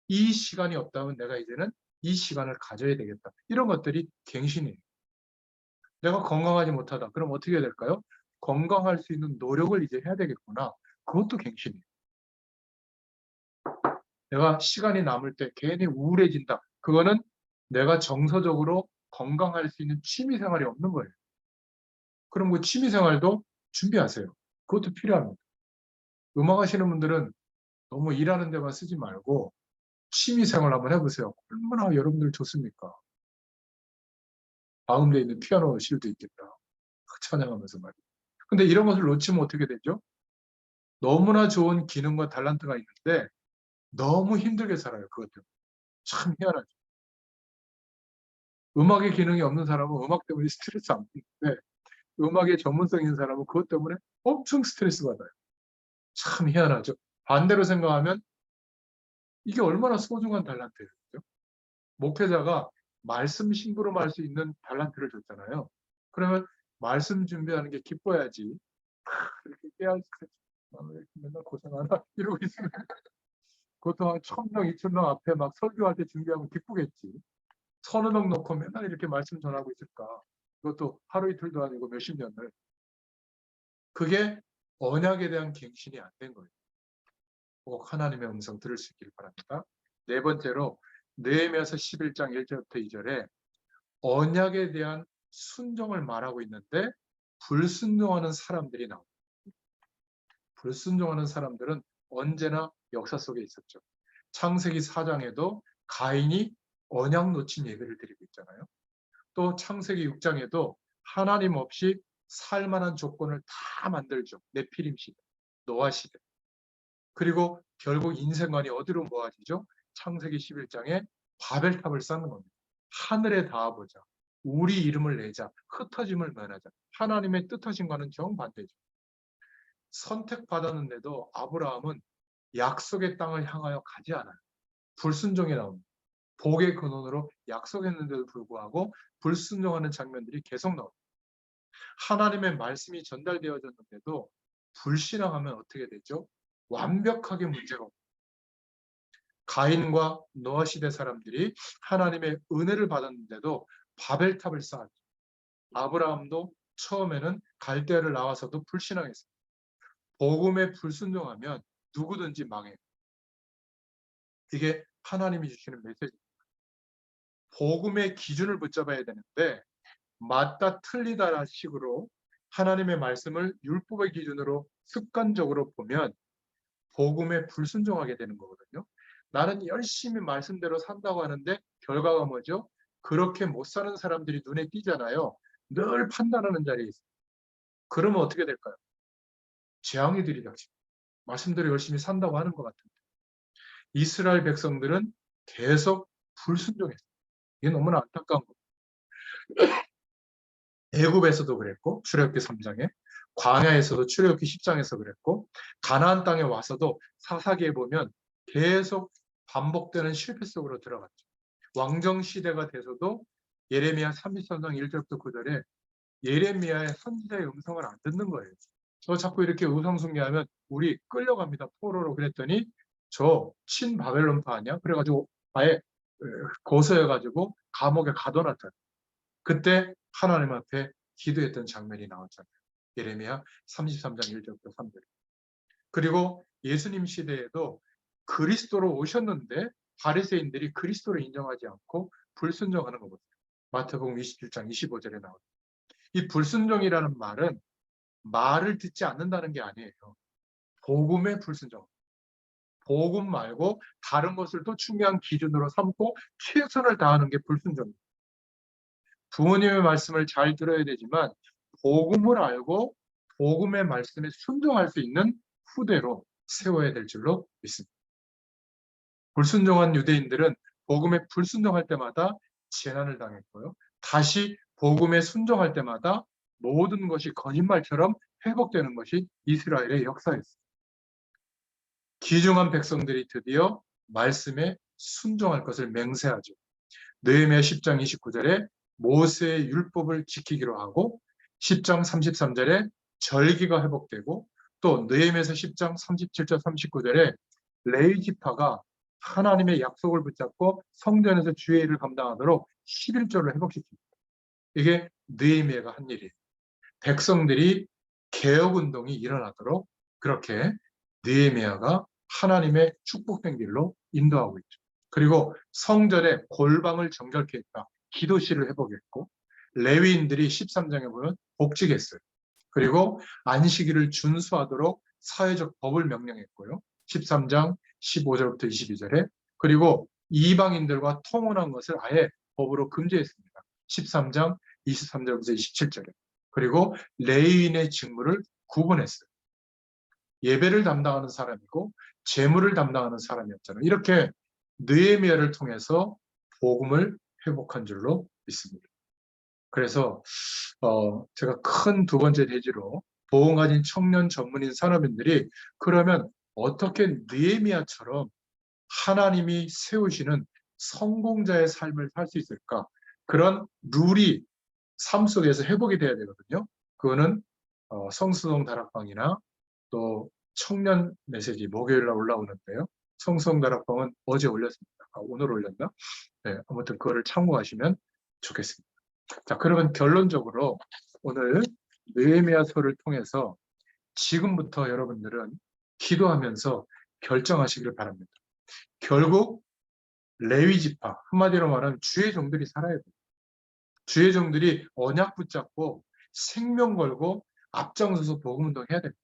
Speaker 1: 이 시간이 없다면 내가 이제는 이 시간을 가져야 되겠다. 이런 것들이 갱신이에요. 내가 건강하지 못하다. 그럼 어떻게 해야 될까요? 건강할 수 있는 노력을 이제 해야 되겠구나. 그것도 갱신이에요. 내가 시간이 남을 때 괜히 우울해진다. 그거는 내가 정서적으로 건강할 수 있는 취미 생활이 없는 거예요. 그럼 그 취미 생활도 준비하세요. 그것도 필요합니다. 음악 하시는 분들은 너무 일하는 데만 쓰지 말고 취미 생활 한번 해보세요. 얼마나 여러분들 좋습니까? 마음대에 있는 피아노 실도 있겠다. 찬양하면서 말이에요. 근데 이런 것을 놓치면 어떻게 되죠? 너무나 좋은 기능과 탤런트가 있는데 너무 힘들게 살아요. 그것 때문에. 참 희한하죠. 음악의 기능이 없는 사람은 음악 때문에 스트레스 안 받는데 음악의 전문성 있는 사람은 그것 때문에 엄청 스트레스 받아요. 참 희한하죠. 반대로 생각하면 이게 얼마나 소중한 탤런트예요. 그죠? 목회자가 말씀 심부름할 수 있는 탤런트를 줬잖아요. 그러면 말씀 준비하는 게 기뻐야지. 이렇게 깨알 맨날 고생하나 이러고 있으면 그것도 한 1,000명, 2,000명 앞에 막 설교할 때 준비하면 기쁘겠지. 서너 명 놓고 맨날 이렇게 말씀 전하고 있을까. 그것도 하루 이틀도 아니고 몇십 년을. 그게 언약에 대한 갱신이 안 된 거예요. 꼭 하나님의 음성 들을 수 있기를 바랍니다. 네 번째로 느헤미야서 11장 1절부터 2절에 언약에 대한 순종을 말하고 있는데 불순종하는 사람들이 나옵니다. 불순종하는 사람들은 언제나 역사 속에 있었죠. 창세기 4장에도 가인이 언약 놓친 예배를 드리고 있잖아요. 또 창세기 6장에도 하나님 없이 살만한 조건을 다 만들죠. 네피림 시대, 노아 시대. 그리고 결국 인생관이 어디로 모아지죠? 창세기 11장에 바벨탑을 쌓는 겁니다. 하늘에 닿아보자. 우리 이름을 내자. 흩어짐을 면하자. 하나님의 뜻하신과는 정반대죠. 선택받았는데도 아브라함은 약속의 땅을 향하여 가지 않아요. 불순종이 나옵니다. 복의 근원으로 약속했는데도 불구하고 불순종하는 장면들이 계속 나옵니다. 하나님의 말씀이 전달되어졌는데도 불신앙하면 어떻게 되죠? 완벽하게 문제가 옵니다. 가인과 노아 시대 사람들이 하나님의 은혜를 받았는데도 바벨탑을 쌓았죠. 아브라함도 처음에는 갈대아를 나와서도 불신앙했어요. 복음에 불순종하면 누구든지 망해요. 이게 하나님이 주시는 메시지입니다. 복음의 기준을 붙잡아야 되는데 맞다 틀리다 식으로 하나님의 말씀을 율법의 기준으로 습관적으로 보면 복음에 불순종하게 되는 거거든요. 나는 열심히 말씀대로 산다고 하는데 결과가 뭐죠? 그렇게 못 사는 사람들이 눈에 띄잖아요. 늘 판단하는 자리에 있어요. 그러면 어떻게 될까요? 재앙이 들이닥치고 말씀대로 열심히 산다고 하는 것 같은데 이스라엘 백성들은 계속 불순종했어요. 이게 너무나 안타까운 거예요. 애굽에서도 그랬고 출애굽기 3장에 광야에서도 출애굽기 10장에서 그랬고 가나안 땅에 와서도 사사기에 보면 계속 반복되는 실패 속으로 들어갔죠. 왕정 시대가 돼서도 예레미야 33장 1절부터 9절에 예레미야의 선지자의 음성을 안 듣는 거예요. 저 자꾸 이렇게 우상숭배하면 우리 끌려갑니다. 포로로. 그랬더니 저 친바벨론파 아니야? 그래가지고 아예 고소해가지고 감옥에 가둬놨잖아요. 그때 하나님 앞에 기도했던 장면이 나왔잖아요. 예레미야 33장 1절부터 3절. 그리고 예수님 시대에도 그리스도로 오셨는데 바리새인들이 그리스도를 인정하지 않고 불순종하는 거거든요. 마태복음 27장 25절에 나옵니다. 이 불순종이라는 말은 말을 듣지 않는다는 게 아니에요. 복음의 불순종. 복음 말고 다른 것을 또 중요한 기준으로 삼고 최선을 다하는 게 불순종입니다. 부모님의 말씀을 잘 들어야 되지만 복음을 알고 복음의 말씀에 순종할 수 있는 후대로 세워야 될 줄로 믿습니다. 불순종한 유대인들은 복음에 불순종할 때마다 재난을 당했고요. 다시 복음에 순종할 때마다 모든 것이 거짓말처럼 회복되는 것이 이스라엘의 역사였습니다. 귀중한 백성들이 드디어 말씀에 순종할 것을 맹세하죠. 느헤미야 10장 29절에 모세의 율법을 지키기로 하고 10장 33절에 절기가 회복되고 또 느헤미야서 10장 37절 39절에 레위 지파가 하나님의 약속을 붙잡고 성전에서 주의 일을 감당하도록 11조를 회복시킵니다. 이게 느헤미야가 한 일이에요. 백성들이 개혁운동이 일어나도록 그렇게 느헤미야가 하나님의 축복된 길로 인도하고 있죠. 그리고 성전에 골방을 정결케 했다. 기도실을 회복했고 레위인들이 13장에 보면 복직했어요. 그리고 안식일을 준수하도록 사회적 법을 명령했고요. 13장 15절부터 22절에 그리고 이방인들과 통혼한 것을 아예 법으로 금지했습니다. 13장 23절부터 27절에 그리고 레위인의 직무를 구분했어요. 예배를 담당하는 사람이고 재물을 담당하는 사람이었잖아요. 이렇게 느헤미야를 통해서 복음을 회복한 줄로 믿습니다. 그래서 제가 큰 두 번째 대지로 복음 가진 청년 전문인 산업인들이 그러면 어떻게 느헤미야처럼 하나님이 세우시는 성공자의 삶을 살 수 있을까? 그런 룰이 삶 속에서 회복이 돼야 되거든요. 그거는 성수동 다락방이나 또 청년 메시지 목요일 날 올라오는데요. 성수동 다락방은 어제 올렸습니다. 오늘 올렸나? 네, 아무튼 그거를 참고하시면 좋겠습니다. 자, 그러면 결론적으로 오늘 느헤미야서를 통해서 지금부터 여러분들은 기도하면서 결정하시길 바랍니다. 결국 레위 지파, 한마디로 말하면 주의 종들이 살아야 돼요. 주의 종들이 언약 붙잡고 생명 걸고 앞장서서 복음 운동해야 됩니다.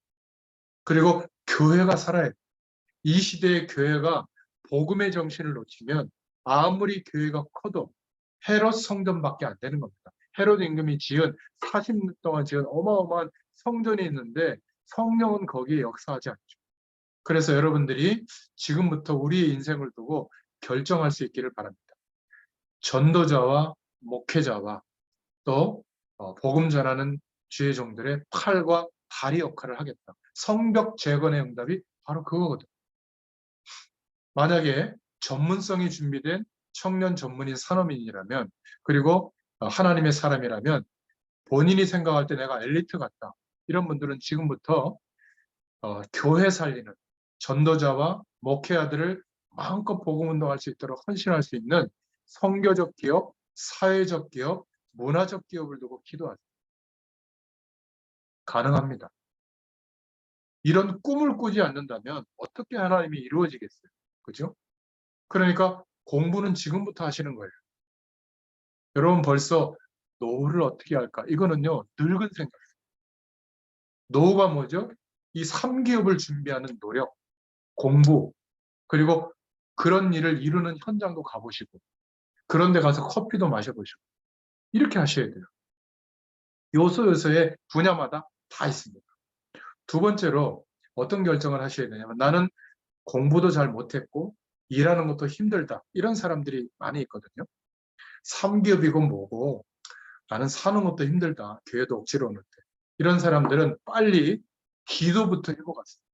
Speaker 1: 그리고 교회가 살아야 돼요. 이 시대의 교회가 복음의 정신을 놓치면 아무리 교회가 커도 헤롯 성전밖에 안 되는 겁니다. 헤롯 임금이 지은 40년 동안 지은 어마어마한 성전이 있는데 성령은 거기에 역사하지 않죠. 그래서 여러분들이 지금부터 우리의 인생을 두고 결정할 수 있기를 바랍니다. 전도자와 목회자와 또 복음 전하는 주의 종들의 팔과 다리 역할을 하겠다. 성벽 재건의 응답이 바로 그거거든요. 만약에 전문성이 준비된 청년 전문인 산업인이라면 그리고 하나님의 사람이라면 본인이 생각할 때 내가 엘리트 같다. 이런 분들은 지금부터 교회 살리는 전도자와 목회자들을 마음껏 복음 운동할 수 있도록 헌신할 수 있는 선교적 기업, 사회적 기업, 문화적 기업을 두고 기도하세요. 가능합니다. 이런 꿈을 꾸지 않는다면 어떻게 하나님이 이루어지겠어요? 그죠? 그러니까 공부는 지금부터 하시는 거예요. 여러분 벌써 노후를 어떻게 할까? 이거는요, 늙은 생각. 노후가 뭐죠? 이 3기업을 준비하는 노력, 공부, 그리고 그런 일을 이루는 현장도 가보시고, 그런 데 가서 커피도 마셔보시고, 이렇게 하셔야 돼요. 요소요소의 분야마다 다 있습니다. 두 번째로 어떤 결정을 하셔야 되냐면, 나는 공부도 잘 못했고 일하는 것도 힘들다, 이런 사람들이 많이 있거든요. 3기업이고 뭐고 나는 사는 것도 힘들다, 교회도 억지로 오는데, 이런 사람들은 빨리 기도부터 해보겠습니다.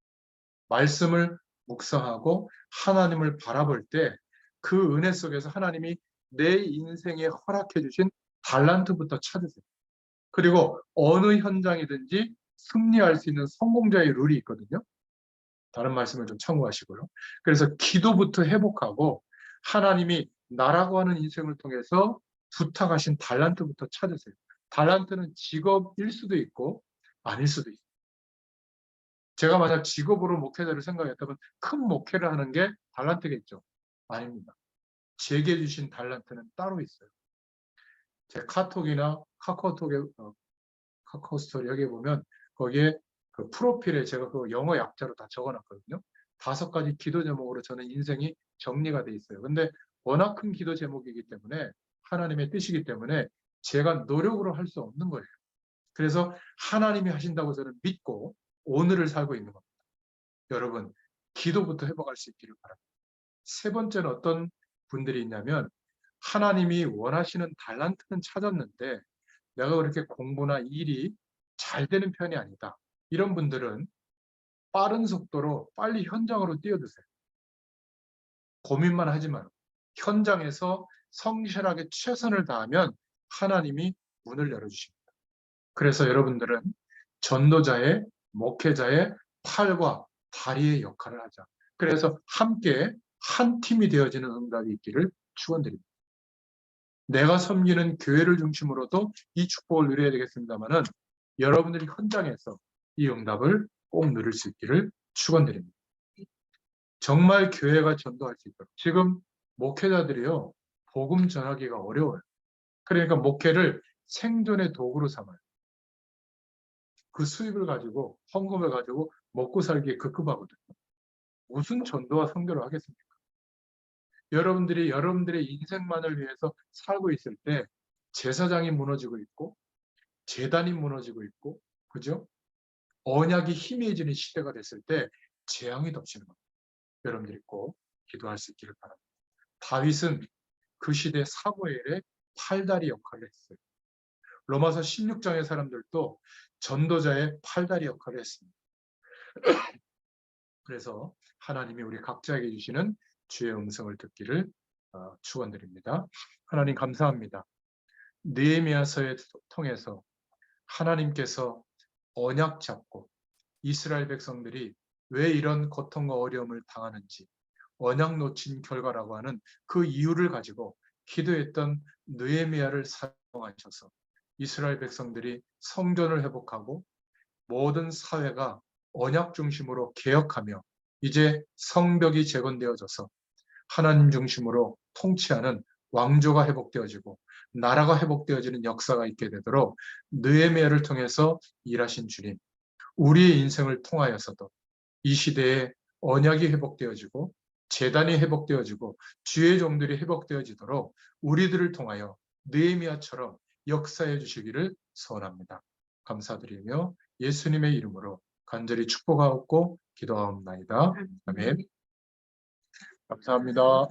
Speaker 1: 말씀을 묵상하고 하나님을 바라볼 때 그 은혜 속에서 하나님이 내 인생에 허락해 주신 달란트부터 찾으세요. 그리고 어느 현장이든지 승리할 수 있는 성공자의 룰이 있거든요. 다른 말씀을 좀 참고하시고요. 그래서 기도부터 회복하고 하나님이 나라고 하는 인생을 통해서 부탁하신 달란트부터 찾으세요. 달란트는 직업일 수도 있고 아닐 수도 있어요. 제가 만약 직업으로 목회자를 생각했다면 큰 목회를 하는 게 달란트겠죠? 아닙니다. 제게 주신 달란트는 따로 있어요. 제 카톡이나 카카오톡에 카카오 스토리 여기 보면 거기에 그 프로필에 제가 그 영어 약자로 다 적어놨거든요. 5가지 기도 제목으로 저는 인생이 정리가 돼 있어요. 근데 워낙 큰 기도 제목이기 때문에 하나님의 뜻이기 때문에 제가 노력으로 할 수 없는 거예요. 그래서 하나님이 하신다고 저는 믿고 오늘을 살고 있는 겁니다. 여러분, 기도부터 회복할 수 있기를 바랍니다. 세 번째는 어떤 분들이 있냐면, 하나님이 원하시는 달란트는 찾았는데 내가 그렇게 공부나 일이 잘 되는 편이 아니다, 이런 분들은 빠른 속도로 빨리 현장으로 뛰어드세요. 고민만 하지 말고 현장에서 성실하게 최선을 다하면 하나님이 문을 열어주십니다. 그래서 여러분들은 전도자의, 목회자의 팔과 다리의 역할을 하자. 그래서 함께 한 팀이 되어지는 응답이 있기를 축원드립니다. 내가 섬기는 교회를 중심으로도 이 축복을 누려야 되겠습니다만은, 여러분들이 현장에서 이 응답을 꼭 누릴 수 있기를 축원드립니다. 정말 교회가 전도할 수 있도록. 지금 목회자들이요, 복음 전하기가 어려워요. 그러니까 목회를 생존의 도구로 삼아요. 그 수입을 가지고, 헌금을 가지고 먹고 살기에 급급하거든요. 무슨 전도와 선교를 하겠습니까? 여러분들이 여러분들의 인생만을 위해서 살고 있을 때 제사장이 무너지고 있고 제단이 무너지고 있고, 그죠? 언약이 희미해지는 시대가 됐을 때 재앙이 덮치는 겁니다. 여러분들이 꼭 기도할 수 있기를 바랍니다. 다윗은 그 시대 사무엘의 팔다리 역할을 했어요. 로마서 16장의 사람들도 전도자의 팔다리 역할을 했습니다. 그래서 하나님이 우리 각자에게 주시는 주의 음성을 듣기를 축원드립니다. 하나님 감사합니다. 느헤미야서를 통해서 하나님께서 언약 잡고 이스라엘 백성들이 왜 이런 고통과 어려움을 당하는지 언약 놓친 결과라고 하는 그 이유를 가지고 기도했던 느헤미야를 사용하셔서 이스라엘 백성들이 성전을 회복하고 모든 사회가 언약 중심으로 개혁하며 이제 성벽이 재건되어져서 하나님 중심으로 통치하는 왕조가 회복되어지고 나라가 회복되어지는 역사가 있게 되도록 느헤미야를 통해서 일하신 주님, 우리의 인생을 통하여서도 이 시대에 언약이 회복되어지고 제단이 회복되어지고 주의 종들이 회복되어지도록 우리들을 통하여 느헤미야처럼 역사해 주시기를 소원합니다. 감사드리며 예수님의 이름으로 간절히 축복하옵고 기도하옵나이다. 아멘. 감사합니다.